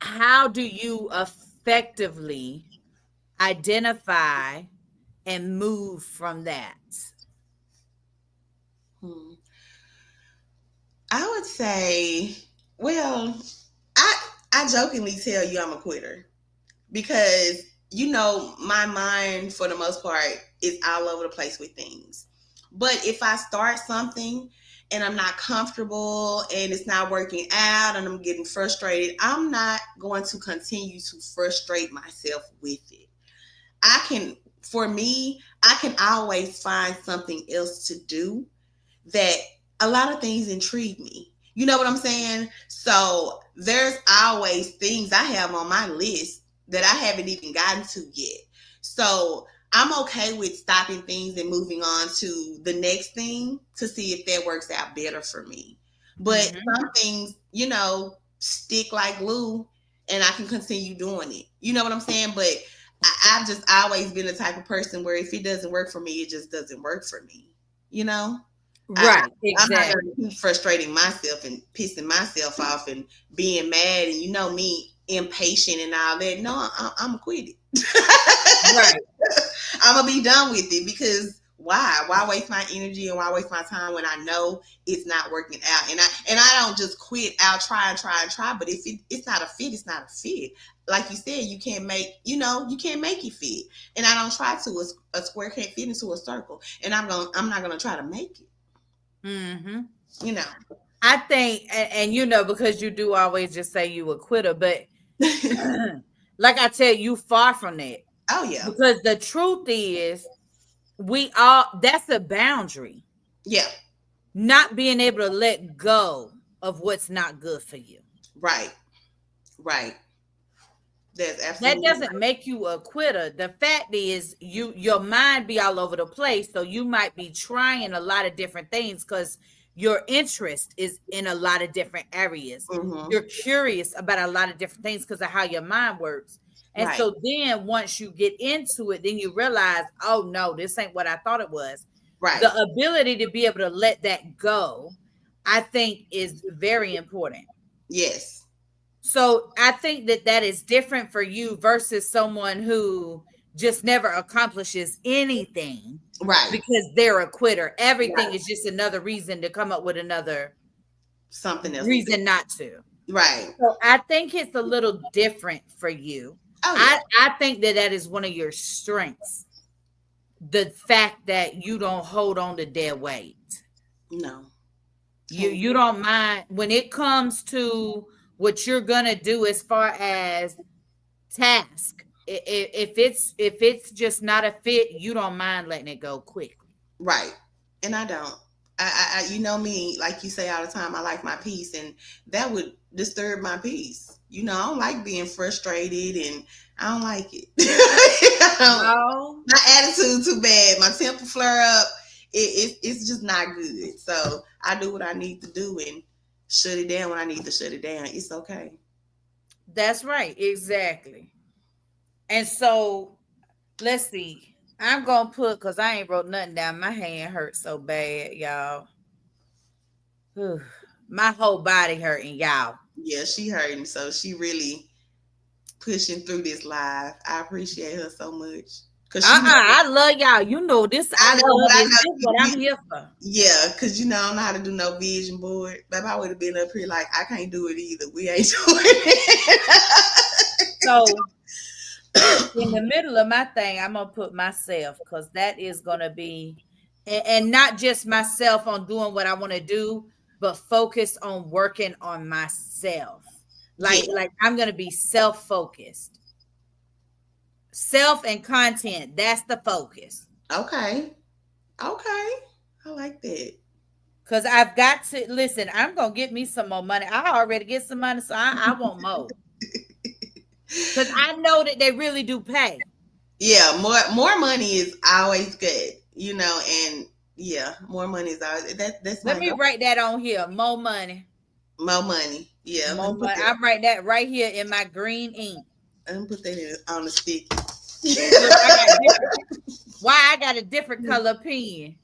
How do you effectively identify and move from that? I would say, well, I jokingly tell you I'm a quitter because my mind for the most part is all over the place with things. But if I start something and I'm not comfortable and it's not working out and I'm getting frustrated, I'm not going to continue to frustrate myself with it. For me, I can always find something else to do that a lot of things intrigue me. You know what I'm saying? So there's always things I have on my list that I haven't even gotten to yet. So I'm okay with stopping things and moving on to the next thing to see if that works out better for me. But some things, stick like glue and I can continue doing it. You know what I'm saying? But I've just always been the type of person where if it doesn't work for me, it just doesn't work for me. You know? Right, I'm not exactly. going to keep frustrating myself and pissing myself off and being mad and me, impatient and all that. No, I'm going to quit it. Right. I'm going to be done with it because why? Why waste my energy and why waste my time when I know it's not working out? And I don't just quit. I'll try and try and try. But if it's not a fit, it's not a fit. Like you said, you can't make it fit. And I don't try to. A square can't fit into a circle. And I'm not gonna try to make it. I think, and because you do always just say you a quitter, but like I tell you, far from that. Oh yeah. Because the truth is, that's a boundary. Yeah. Not being able to let go of what's not good for you. Right. That's absolutely. That doesn't make you a quitter. The fact is, your mind be all over the place, so you might be trying a lot of different things because your interest is in a lot of different areas. You're curious about a lot of different things because of how your mind works. And so then once you get into it, then you realize, oh no, this ain't what I thought it was. Right. The ability to be able to let that go, I think, is very important. Yes. So I think that is different for you versus someone who just never accomplishes anything. Right. Because they're a quitter. Everything is just another reason to come up with another something else reason not to. Right. So I think it's a little different for you. Oh, yeah. I think that is one of your strengths. The fact that you don't hold on to dead weight. No. You don't mind when it comes to what you're gonna do as far as task. If it's just not a fit, you don't mind letting it go quickly. Right. And I don't. I you know me, like you say all the time, I like my peace, and that would disturb my peace. I don't like being frustrated, and I don't like it. No. My attitude too bad. My temper flare up. It's just not good. So I do what I need to do and shut it down when I need to shut it down. It's okay. That's right. Exactly. And so let's see. I'm gonna put because I ain't wrote nothing down. My hand hurts so bad, y'all. My whole body hurting, y'all. Yeah, she hurting. So she really pushing through this live. I appreciate her so much. I love y'all. You know this. I love this. This is what I'm here for. Yeah, because I don't know how to do no vision board. Babe, I would have been up here like, I can't do it either. We ain't doing it. So in the middle of my thing, I'm gonna put myself because that is gonna be, and not just myself on doing what I want to do, but focus on working on myself. Like I'm gonna be self-focused. Self and content, that's the focus. Okay. I like that. Because I've got to listen, I'm gonna get me some more money. I already get some money, so I want more. Because I know that they really do pay. Yeah, more money is always good, and yeah, more money is always that's let me write that on here. More money. More money. Yeah. More money. I'm writing that right here in my green ink. I'm gonna put that on the stick. Why I got a different color pen?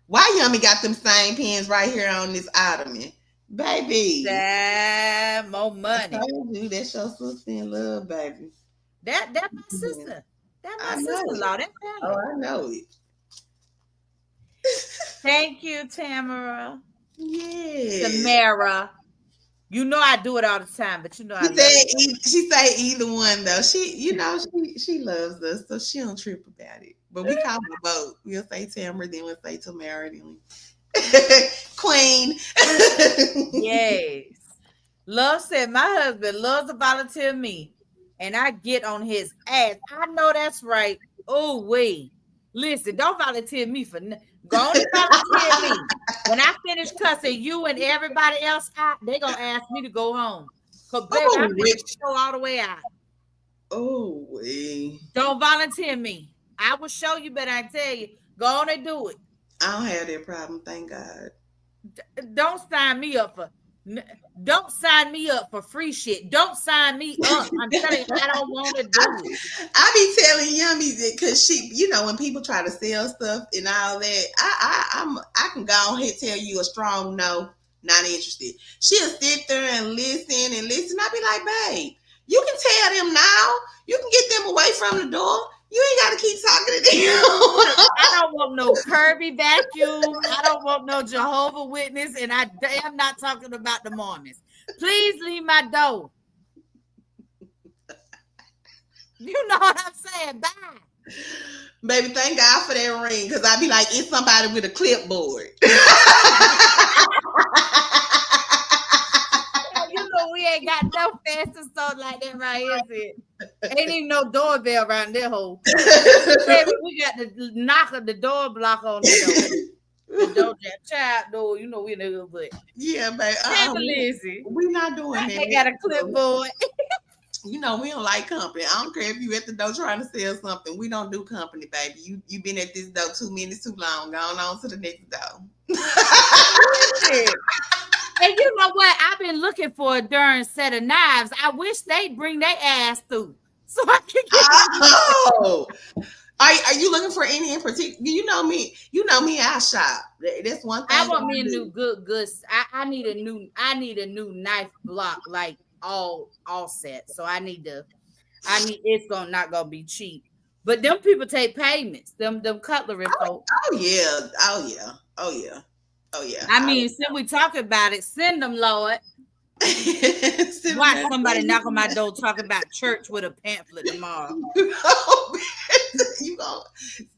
Why Yummy got them same pens right here on this ottoman? Baby. That more money. You, that's your sister in love, baby. That my sister. That my sister-in-law. That family. Oh, I know it. Thank you, Tamara. Yeah. Tamara. You know I do it all the time, but you know I She love said it. she say either one though. She loves us, so she don't trip about it. But we call her both. We'll say Tamara, then we'll say Tamara, then we Queen. Yes. Love said my husband loves to volunteer me, and I get on his ass. I know that's right. Oh, wait. Listen, don't volunteer me for go on and volunteer me. When I finish cussing you and everybody else out, they gonna ask me to go home. Cause baby, Oh, I'm gonna show all the way out. oh, wait. Don't volunteer me. I will show you, but I tell you, go on and do it. I don't have that problem, thank God. Don't sign me up for don't sign me up for free shit. Don't sign me up. I'm telling you, I don't want to do it. I be telling Yummy that because she, when people try to sell stuff and all that, I can go on here and tell you a strong no, not interested. She'll sit there and listen and listen. I be like, babe, you can tell them now. You can get them away from the door. You ain't got to keep talking to them. I don't want no Kirby vacuum. I don't want no Jehovah Witness, and I damn not talking about the Mormons. Please leave my door. You know what I'm saying? Bye. Baby, thank God for that ring, because I be like, it's somebody with a clipboard. You know we ain't got no fancy stuff like that right here. Sid. Ain't even no doorbell around that hole. Baby, we got the knock of the door block on the door. The door jam, child door. You know we in the hood, but yeah, baby. We not doing that. They got a clipboard. We don't like company. I don't care if you at the door trying to sell something. We don't do company, baby. You been at this door 2 minutes too long. Going on to the next door. And you know what? I've been looking for a darn set of knives. I wish they'd bring their ass through so I can get. Oh, are you looking for any in particular? You know me. I shop. That's one thing. I want me a new good. I need a new knife block, like all set. So it's not gonna be cheap. But them people take payments. Them cutlery folks. Oh yeah. I mean, since we talk about it, send them, Lord. Watch somebody knock on my door talking about church with a pamphlet tomorrow. You gonna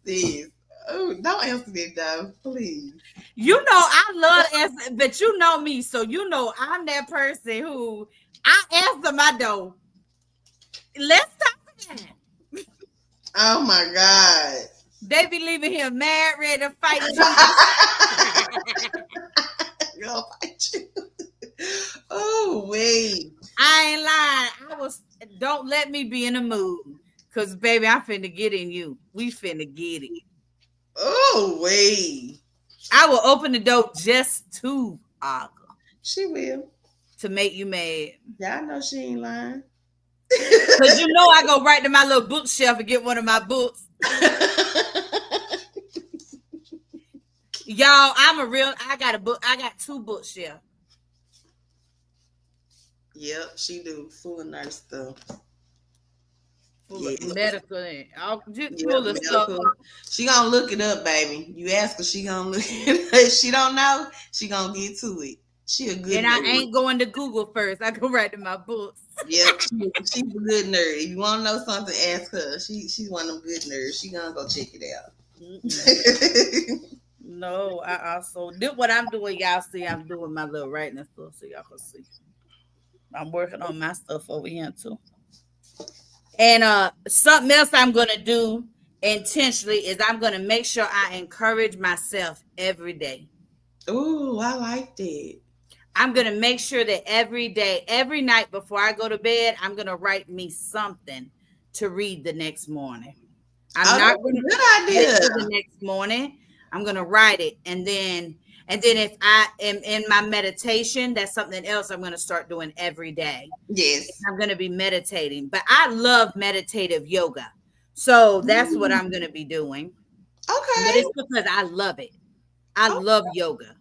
see? Oh, don't answer that though, please. You know I love answer, but you know me, so you know I'm that person who I answer my door. Let's talk about it. Oh my God. They be leaving him mad, ready to fight you. Gonna fight you. Oh wait. I ain't lying. Don't let me be in a mood. Cause baby, I'm finna get in you. We finna get it. Oh wait. I will open the door just to argue. She will. To make you mad. Yeah, I know she ain't lying. Cause you know I go right to my little bookshelf and get one of my books. Y'all, I got a book. I got 2 bookshelves. Yep, she do full of nurse stuff. Full of medical and all full of stuff. She gonna look it up, baby. You ask her, she gonna look it up. If she don't know, she gonna get to it. She a good and nerd. I ain't going to Google first. I go right to my books. Yep, she's a good nerd. If you want to know something, ask her. She's one of them good nerds. She gonna go check it out. No, I also do what I'm doing. Y'all see, I'm doing my little writing and stuff, so y'all can see. I'm working on my stuff over here too. And something else I'm gonna do intentionally is I'm gonna make sure I encourage myself every day. Oh, I like that. I'm going to make sure that every day, every night before I go to bed, I'm going to write me something to read the next morning. I'm not going to good idea. The next morning. I'm going to write it. And then if I am in my meditation, that's something else I'm going to start doing every day. Yes. I'm going to be meditating. But I love meditative yoga. So that's what I'm going to be doing. Okay. But it's because I love it. I love yoga.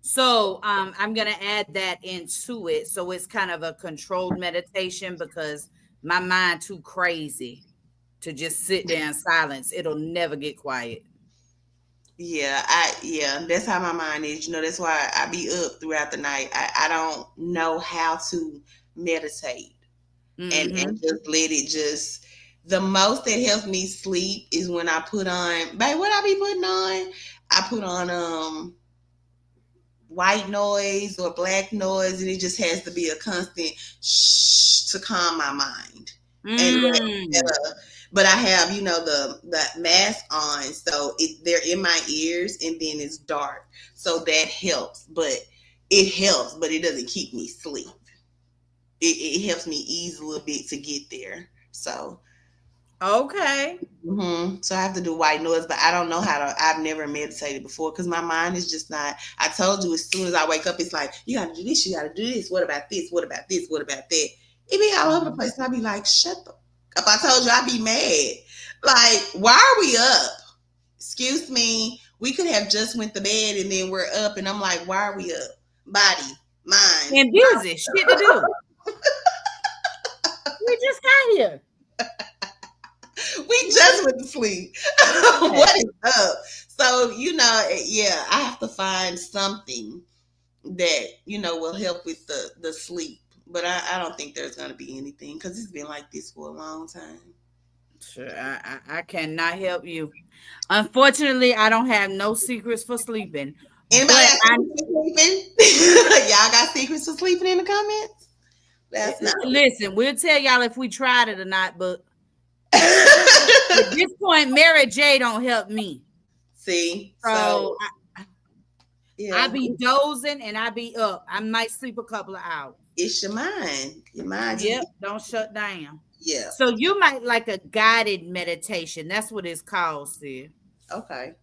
So I'm going to add that into it. So it's kind of a controlled meditation because my mind too crazy to just sit there in silence. It'll never get quiet. That's how my mind is. That's why I be up throughout the night. I don't know how to meditate and Mm-hmm. just let it just. The most that helps me sleep is when I put on, babe. What I be putting on? I put on white noise or black noise, and it just has to be a constant shh to calm my mind. And Mm. but I have the mask on, so they're in my ears, and then it's dark, so that helps. But it doesn't keep me asleep. It helps me ease a little bit to get there. So Okay. So I have to do white noise, but I don't know how to. I've never meditated before because my mind is just not. I told you, as soon as I wake up, it's like you got to do this, you got to do this. What about this? What about this? What about that? It be all over the place. And I be like, shut the. If I told you, I'd be mad. Like, why are we up? Excuse me. We could have just went to bed and then we're up, and I'm like, why are we up? Body, mind. And busy. Shit to do. We just got here. We just went to sleep. What is up? So, I have to find something that, will help with the sleep. But I don't think there's going to be anything because it's been like this for a long time. Sure, I cannot help you. Unfortunately, I don't have no secrets for sleeping. Anybody But got I secrets for sleeping? Y'all got secrets for sleeping in the comments? That's not. listen, we'll tell y'all if we tried it or not, but at this point, Mary J don't help me. See, So I yeah, be dozing and I be up. I might sleep a couple of hours. it's your mind. Your mind just Yep, don't shut down. yeah. So you might like a guided meditation. That's what it's called, sis. Okay.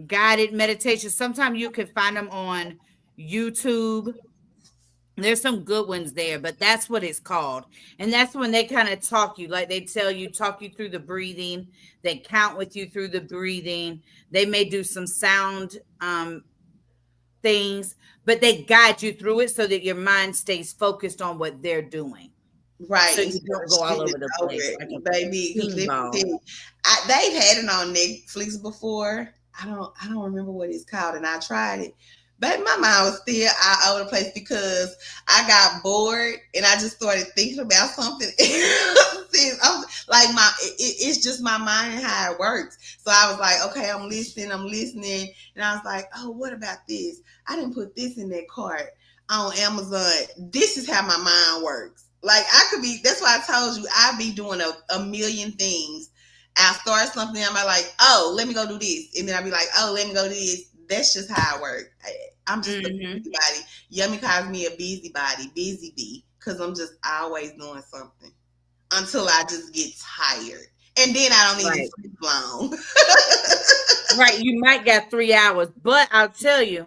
Guided meditation. Sometimes you can find them on YouTube. There's some good ones there, but that's what it's called. And that's when they kind of talk you, like they talk you through the breathing. They count with you through the breathing. They may do some sound things, but they guide you through it so that your mind stays focused on what they're doing. Right, So you instead don't of go all shooting over it the over place like it, a baby. Because pinball. they've had it on Netflix before. I don't remember what it's called, and I tried it, but my mind was still all over the place because I got bored and I just started thinking about something else. Like it's just my mind and how it works. So I was like, okay, I'm listening, and I was like, oh, what about this? I didn't put this in that cart on Amazon. This is how my mind works. Like I could be. That's why I told you I'd be doing a million things. I'll start something. I'm like, oh, let me go do this, and then I'll be like, oh, let me go do this. That's just how I work. I'm just a busybody. Yummy calls me a busy bee, because I'm just always doing something until I just get tired, and then I don't even sleep long. Right. You might get 3 hours, but I'll tell you,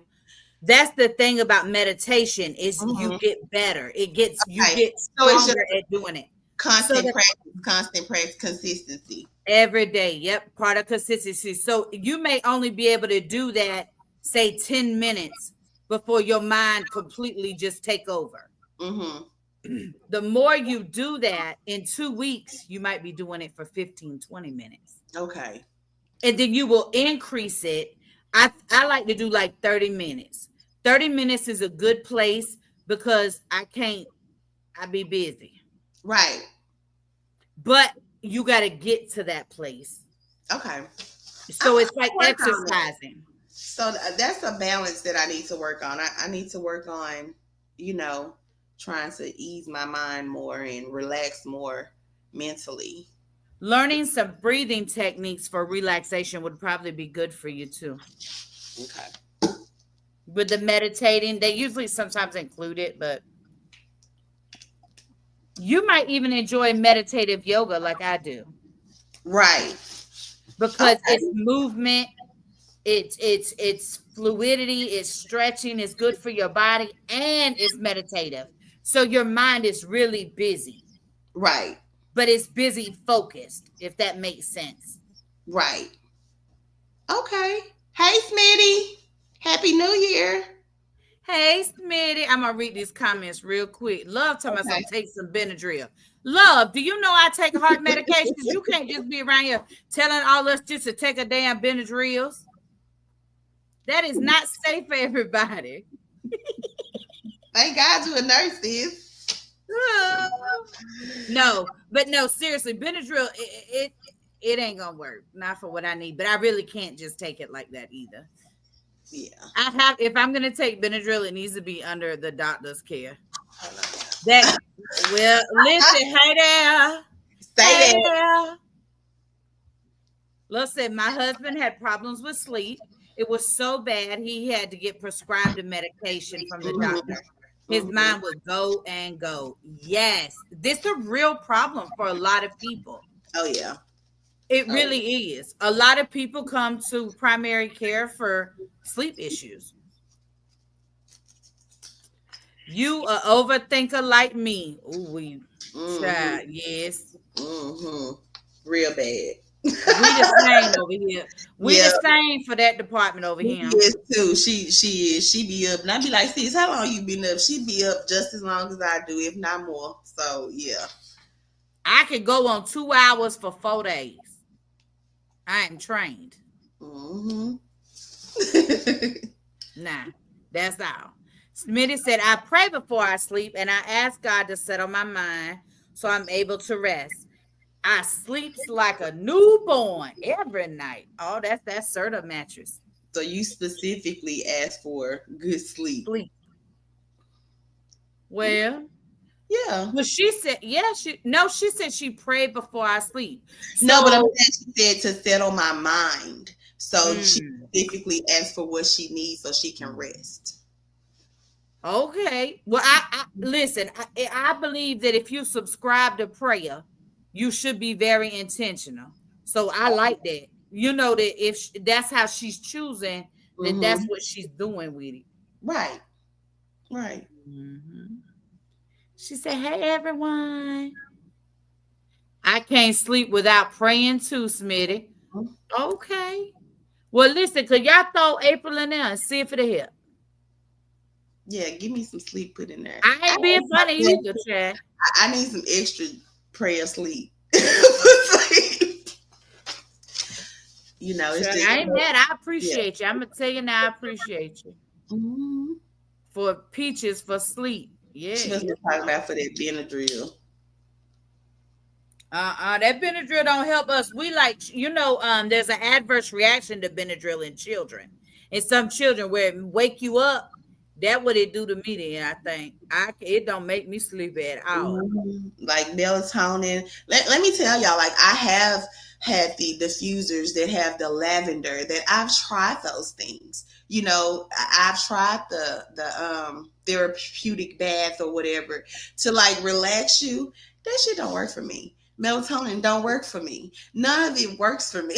that's the thing about meditation is you get better. You get So it's just stronger at doing it. constant practice, consistency. Every day. Yep. Part of consistency. So you may only be able to do that, say 10 minutes before your mind completely just take over. The more you do that in 2 weeks, you might be doing it for 15, 20 minutes. Okay. And then you will increase it. I like to do like 30 minutes. 30 minutes is a good place because I be busy. Right. But you got to get to that place. Okay. So it's like exercising. So that's a balance that I need to work on. I need to work on, trying to ease my mind more and relax more mentally. Learning some breathing techniques for relaxation would probably be good for you too. Okay. With the meditating, they usually sometimes include it, but you might even enjoy meditative yoga like I do. Right. Because it's movement, it's fluidity, it's stretching, it's good for your body, and it's meditative. So your mind is really busy. Right. But it's busy focused, if that makes sense. Right. Okay. Hey, Smitty. Happy New Year. Hey, Smitty. I'm going to read these comments real quick. Love telling me to take some Benadryl. Love, do you know I take heart medications? You can't just be around here telling all us just to take a damn Benadryls. That is not safe for everybody. Thank God you a nurse, sis. No, but no, seriously, Benadryl, it ain't gonna work. Not for what I need. But I really can't just take it like that either. Yeah. If I'm gonna take Benadryl, it needs to be under the doctor's care. That well, listen, hey there. Say that. Listen, my husband had problems with sleep. It was so bad he had to get prescribed a medication from the doctor. His mind would go and go. Yes, this is a real problem for a lot of people. Oh yeah. It really is. A lot of people come to primary care for sleep issues. You a overthinker like me. Ooh, yes. Real bad. We the same over here. We the same for that department over here. Yes, too. She is. She be up, and I be like, "Sis, how long you been up?" She be up just as long as I do, if not more. So yeah, I could go on 2 hours for 4 days. I am trained. Nah, that's all. Smitty said, "I pray before I sleep, and I ask God to settle my mind so I'm able to rest. I sleeps like a newborn every night." Oh, that's that Serta mattress. So you specifically asked for good sleep. Well, yeah. Well, she said, she said she prayed before I sleep. No, but I'm saying she said to settle my mind. So she specifically asked for what she needs so she can rest. Okay. Well, I listen, I believe that if you subscribe to prayer, you should be very intentional. So I like that. You know that if that's how she's choosing, then that's what she's doing with it. Right. She said, "Hey everyone, I can't sleep without praying too, Smitty." Okay. Well, listen, could y'all throw April in there and see if it'll help? Yeah, give me some sleep put in there. I ain't being funny either, Chad. I need some extra prayer sleep. You know, it's just, I ain't mad. I appreciate you. I'm gonna tell you now. I appreciate you for peaches for sleep. Yeah, she was talking about for that Benadryl. That Benadryl don't help us. We there's an adverse reaction to Benadryl in children. In some children, where it wake you up, that what it do to me. Then I think it don't make me sleep at all. Like melatonin. Let me tell y'all, like I have had the diffusers that have the lavender. That I've tried those things. You know, I've tried the therapeutic bath or whatever to like relax you. That shit don't work for me. Melatonin don't work for me. None of it works for me.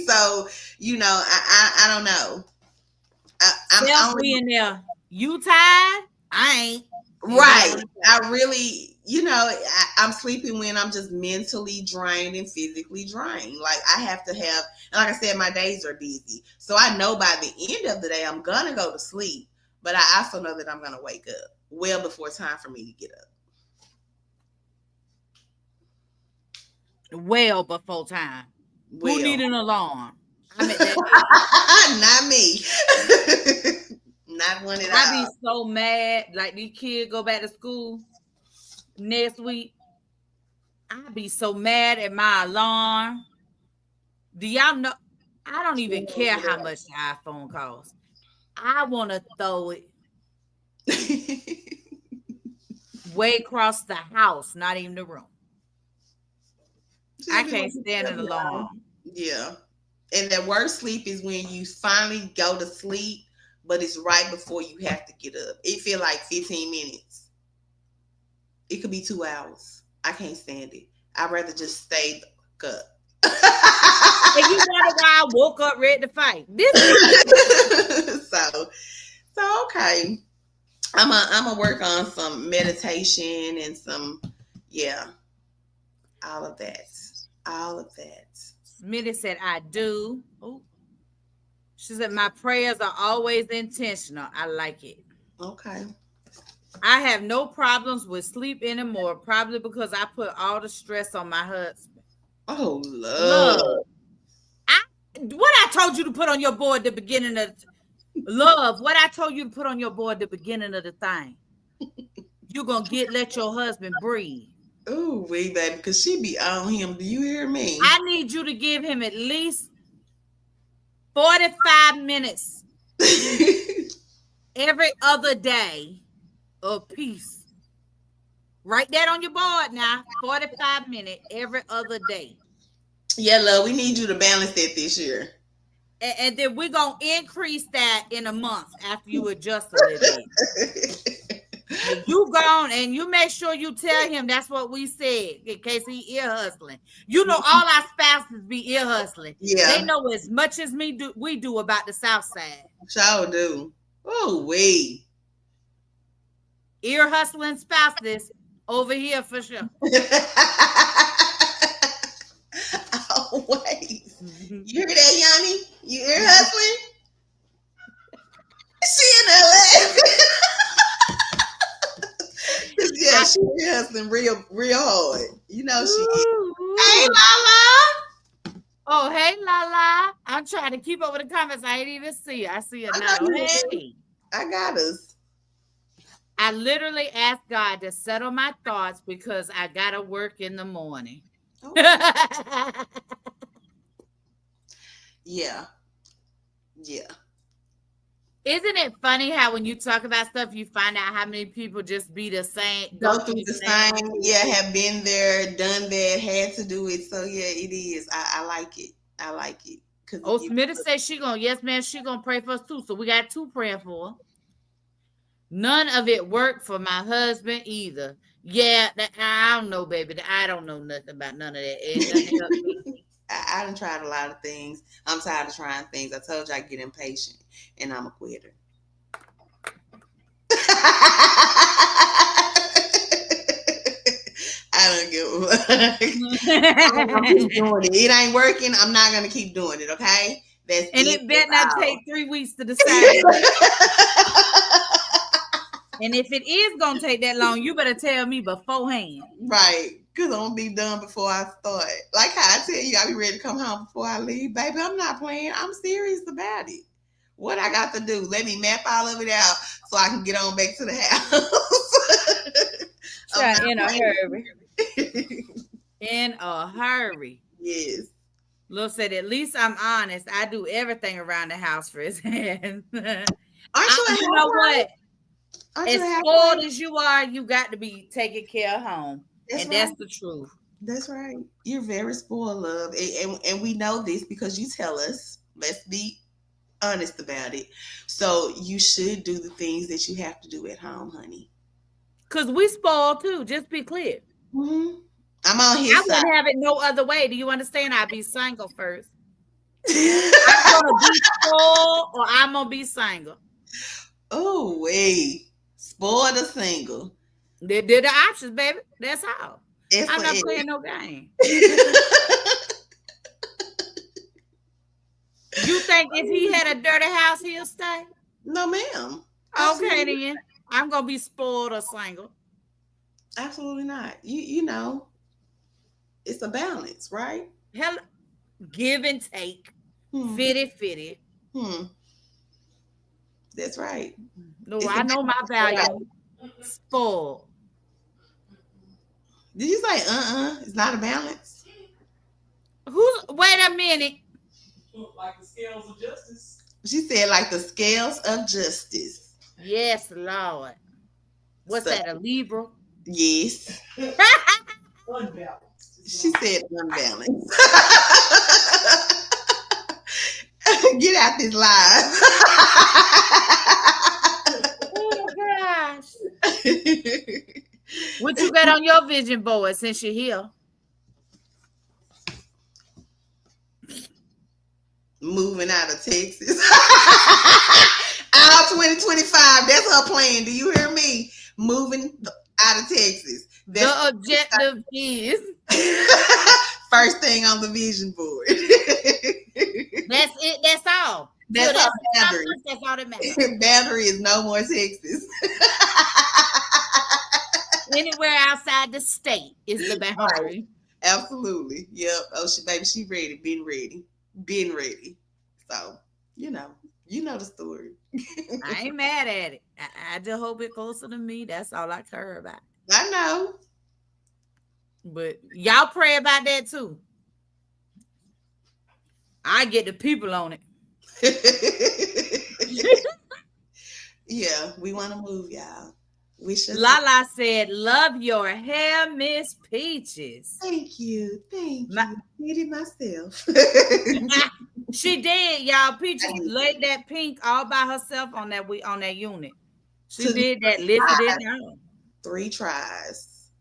So, you know, I don't know. I'm in there. You tired? I ain't. Right. I really, you know, I'm sleeping when I'm just mentally drained and physically drained. Like I have to have, and like I said, my days are busy. So I know by the end of the day, I'm going to go to sleep. But I also know that I'm going to wake up well before time for me to get up. Well before time. Who need an alarm? I mean, not me. Not one at all. I be so mad. Like these kids go back to school next week. I be so mad at my alarm. Do y'all know? I don't even care how much the iPhone costs. I want to throw it way across the house, not even the room. I can't stand an alarm. Yeah. And the worst sleep is when you finally go to sleep, but it's right before you have to get up. It feel like 15 minutes. It could be 2 hours. I can't stand it. I'd rather just stay up. And you wonder why I woke up ready to fight. So okay. I'm a work on some meditation and some, all of that. Smitty said, "I do." Ooh. She said, "My prayers are always intentional." I like it. Okay. I have no problems with sleep anymore, probably because I put all the stress on my husband. Oh, love. What I told you to put on your board at the beginning of love, what I told you to put on your board at the beginning of the thing. You're gonna let your husband breathe. Ooh, wait, baby, because she be on him. Do you hear me? I need you to give him at least 45 minutes every other day of peace. Write that on your board now. 45 minutes every other day. Yeah, love, we need you to balance that this year. And then we're going to increase that in a month after you adjust a little bit. You gone and you make sure you tell him that's what we said in case he ear hustling. You know, all our spouses be ear hustling. Yeah. They know as much as we do about the South Side. Sure do. Oh, wait. Ear hustling spouses over here for sure. Always. You hear that, Yanni? You ear hustling? She in there laughing. Yeah, she ear hustling real hard. You know she is. Hey, Lala. Oh, hey, Lala. I'm trying to keep up with the comments. I ain't even see her. I see her now. Hey. I got us. I literally asked God to settle my thoughts because I got to work in the morning. Oh. Yeah. Isn't it funny how when you talk about stuff, you find out how many people just be the same, go through the same, have been there, done that, had to do it. So yeah, it is. I like it. I like it. Oh, Smitty says she gonna, yes, man, she gonna pray for us too. So we got 2 praying for her. None of it worked for my husband either. Yeah, I don't know, baby. I don't know nothing about none of that. I done tried a lot of things. I'm tired of trying things. I told you I get impatient, and I'm a quitter. I don't give a fuck. I'm gonna keep doing it. It ain't working. I'm not gonna keep doing it. Okay. That's and it better not take 3 weeks to decide. And if it is gonna take that long, you better tell me beforehand. Right. Because I'm going to be done before I start. Like how I tell you, I'll be ready to come home before I leave. Baby, I'm not playing. I'm serious about it. What I got to do, let me map all of it out so I can get on back to the house. In a hurry. In a hurry. Yes. Lil said, at least I'm honest. I do everything around the house for his hands. Aren't you know what? As spoiled as you are, you got to be taking care of home. That's the truth. That's right. You're very spoiled, love. And we know this because you tell us. Let's be honest about it. So you should do the things that you have to do at home, honey. Because we spoiled too. Just be clear. Mm-hmm. I'm on his side. I wouldn't have it no other way. Do you understand? I'd be single first. I'm going to be spoiled or I'm going to be single. Oh, wait. Spoiled or single? They're the options, baby. That's all. I'm not playing no game. You think if he had a dirty house, he'll stay? No, ma'am. Okay, then. I'm going to be spoiled or single. Absolutely not. You know, it's a balance, right? Hell, give and take. Fitty. That's right. No, I know my value. Right. Spoiled. Did you say it's not a balance? Wait a minute. Like the scales of justice. She said like the scales of justice. Yes, Lord. What's that, a Libra? Yes. Unbalanced. She said unbalanced. Get out this live. Oh, gosh. What you got on your vision board since you're here? Moving out of Texas. Out 2025. That's her plan. Do you hear me? Moving out of Texas. The objective is first thing on the vision board. That's it. That's all. That's our boundary. That's all that matters. Boundary is no more Texas. Anywhere outside the state is the boundary. Absolutely. Yep. Oh, she ready. Been ready. been ready. So, you know the story. I ain't mad at it. I just hope it closer to me. That's all I care about. I know. But y'all pray about that too. I get the people on it. Yeah, we want to move, y'all. Wish us Lala said, "Love your hair, Miss Peaches." Thank you. Thank My- you. Did it myself. She did, y'all. Peaches I did. laid that pink all by herself on that unit. She To did that, lifted it down. 3 tries.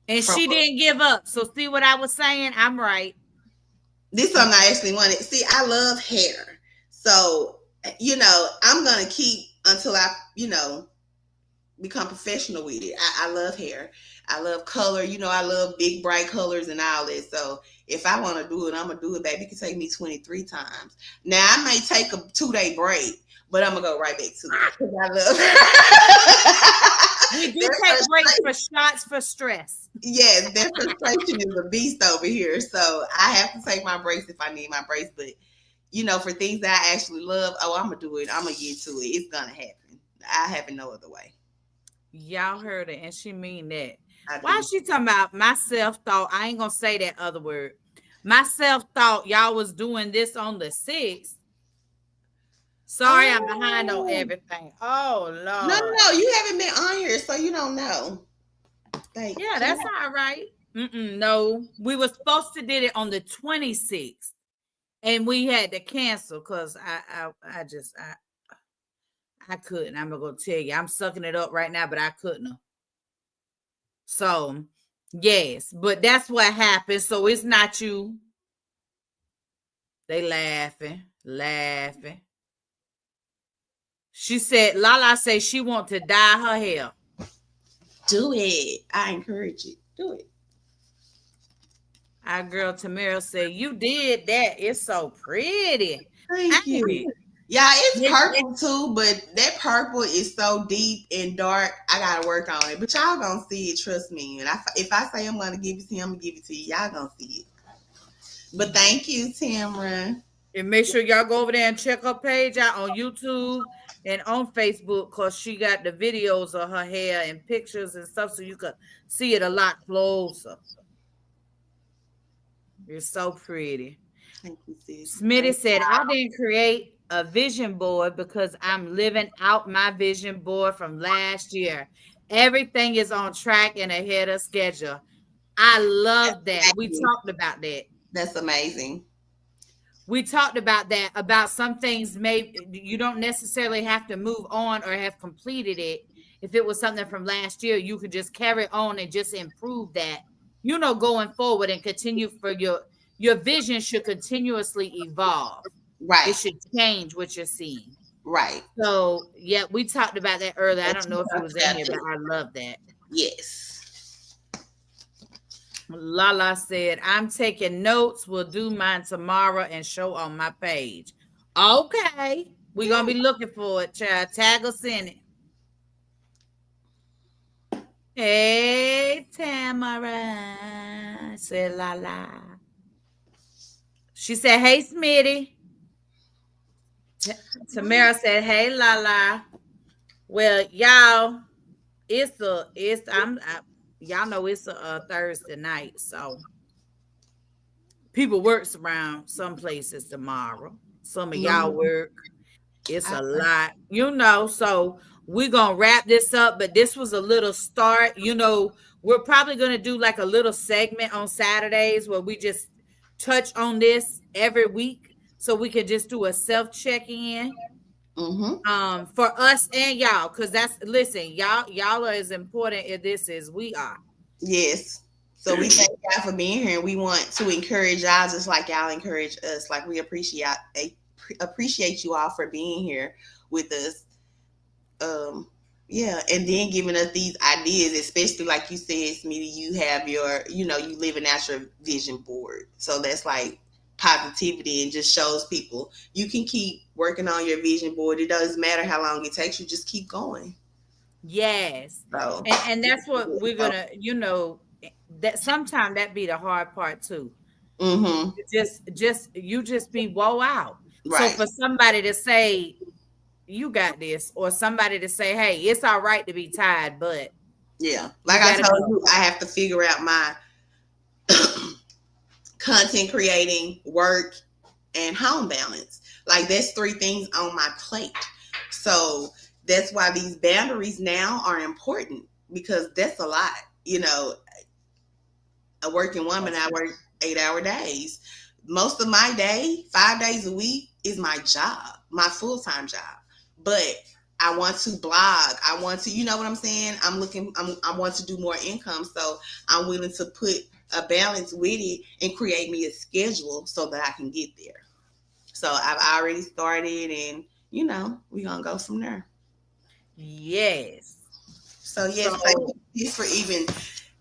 And From- she didn't give up. So see what I was saying? I'm right. This something I actually wanted. See, I love hair. So, I'm going to keep until I, become professional with it. I love hair. I love color. I love big, bright colors and all that. So if I want to do it, I'm going to do it, baby. It can take me 23 times. Now, I may take a 2-day break, but I'm going to go right back to it. Because I love We do take breaks for shots for stress. Yes, that frustration is a beast over here. So I have to take my breaks if I need my breaks. But, for things that I actually love, I'm going to do it. I'm going to get to it. It's going to happen. I have it no other way. Y'all heard it, and she mean that. I Why do. is she talking about my self-thought? I ain't gonna say that other word. My self-thought y'all was doing this on the 6th. Sorry, I'm behind on everything. Oh, Lord. No, you haven't been on here, so you don't know. Yeah, that's all right. No, we were supposed to did it on the 26th, and we had to cancel because I couldn't. I'm gonna tell you, I'm sucking it up right now, but I couldn't. So, yes, but that's what happened. So it's not you. They laughing. She said, Lala said she want to dye her hair. Do it. I encourage you. Do it. Our girl Tamara said, you did that. It's so pretty. Thank you. Yeah, it's purple too, but that purple is so deep and dark. I gotta work on it. But y'all gonna see it, trust me. And if I say I'm gonna give it to you, I'm gonna give it to you. Y'all gonna see it. But thank you, Tamara. And make sure y'all go over there and check her page out on YouTube and on Facebook, because she got the videos of her hair and pictures and stuff, so you can see it a lot closer. It's so pretty. Thank you, sis. Smitty said, I didn't create a vision board because I'm living out my vision board from last year. Everything is on track and ahead of schedule. I love that. We talked about that. That's amazing. We talked about that, about some things maybe you don't necessarily have to move on or have completed it. If it was something from last year, you could just carry on and just improve that, going forward, and continue for your vision should continuously evolve. Right. It should change what you're seeing. Right. So, yeah, we talked about that earlier. I don't know if it was in here, but I love that. Yes. Lala said, I'm taking notes. We'll do mine tomorrow and show on my page. Okay. We're going to be looking for it, child. Tag us in it. Hey, Tamara, said Lala. She said, hey, Smitty. Tamara said, hey, Lala. Well, y'all, y'all know it's a Thursday night, so people works around some places tomorrow. Some of y'all work. It's a lot, so we're going to wrap this up, but this was a little start. We're probably going to do like a little segment on Saturdays where we just touch on this every week so we can just do a self-check-in. For us and y'all, because y'all are as important in this as we are. Yes. So we thank y'all for being here, and we want to encourage y'all just like y'all encourage us. Like, we appreciate you all for being here with us. Yeah, and then giving us these ideas, especially like you said, Smitty, you have your, you living out your vision board. So that's like positivity, and just shows people you can keep working on your vision board. It doesn't matter how long it takes, you just keep going. Yes. So, and that's what we're gonna, that sometimes that be the hard part too. Mm-hmm. You just be woe out. So Right. for somebody to say you got this, or somebody to say, hey, it's all right to be tired, but Yeah. you Like I gotta told go. you, I have to figure out my content creating, work, and home balance. Like that's three things on my plate. So that's why these boundaries now are important because that's a lot. You know, a working woman, I work 8-hour days. Most of my day, 5 days a week, is my job, my full-time job. But I want to blog. I want to, you know what I'm saying? I want to do more income. So I'm willing to put a balance with it and create me a schedule so that I can get there. So I've already started and, we're going to go from there. Yes. So So yes, thank you for even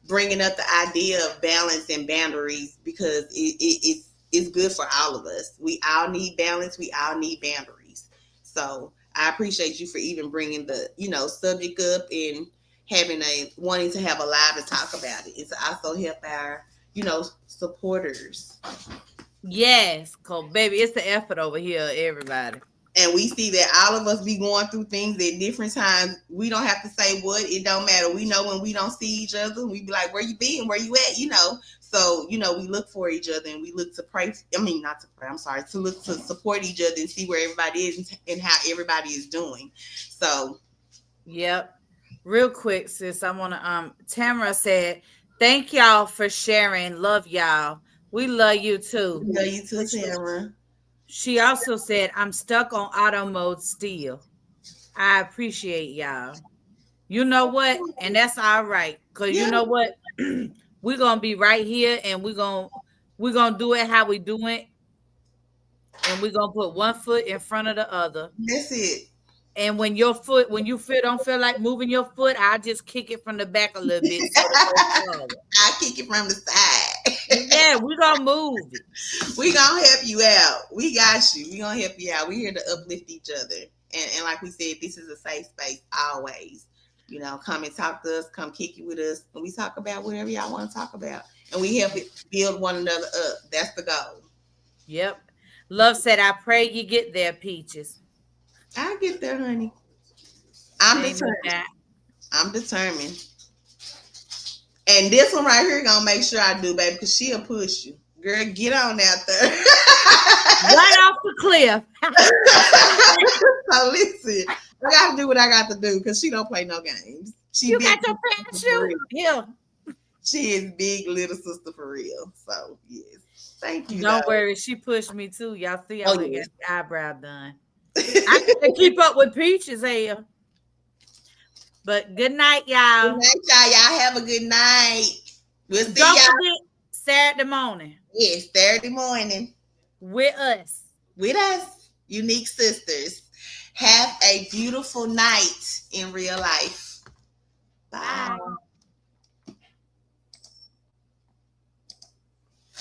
bringing up the idea of balance and boundaries because it's good for all of us. We all need balance. We all need boundaries. So I appreciate you for even bringing the subject up and wanting to have a live to talk about it. It's also help our supporters. yes, cause baby, it's the effort over here, everybody. And we see that all of us be going through things at different times. We don't have to say what. It don't matter. We know when we don't see each other, we be like, where you been? Where you at? So, we look for each other and we look to pray. I mean, not to pray. I'm sorry. To look to support each other and see where everybody is and how everybody is doing. So. Yep. Real quick, sis, I want to, Tamara said, thank y'all for sharing. Love y'all. We love you too. Love you too, Tamara. She also said, I'm stuck on auto mode still. I appreciate y'all. You know what? And that's all right. Because you know what? We're going to be right here and we're gonna do it how we do it. And we're going to put one foot in front of the other. That's it. And when you don't feel like moving your foot, I just kick it from the back a little bit. So I kick it from the side. Yeah, we're going to move it. We're going to help you out. We got you. We're going to help you out. We're here to uplift each other. And like we said, this is a safe space always. Come and talk to us. Come kick it with us. And we talk about whatever y'all want to talk about. And we help it build one another up. That's the goal. Yep. Love said, I pray you get there, Peaches. I'll get there, honey. I'm determined. And this one right here gonna make sure I do, baby, because she'll push you. Girl, get on out there. Right off the cliff. So listen, I gotta do what I got to do because she don't play no games. You got your parachute? Yeah. She is big little sister for real. So yes. Thank you. Don't worry, she pushed me too. Y'all see I got the eyebrow done. I can't keep up with Peaches here. But good night, y'all. Good night, y'all. Y'all have a good night. We'll see Don't y'all forget Saturday morning. Yes, Saturday morning. With us. Unique Sisters. Have a beautiful night in real life. Bye.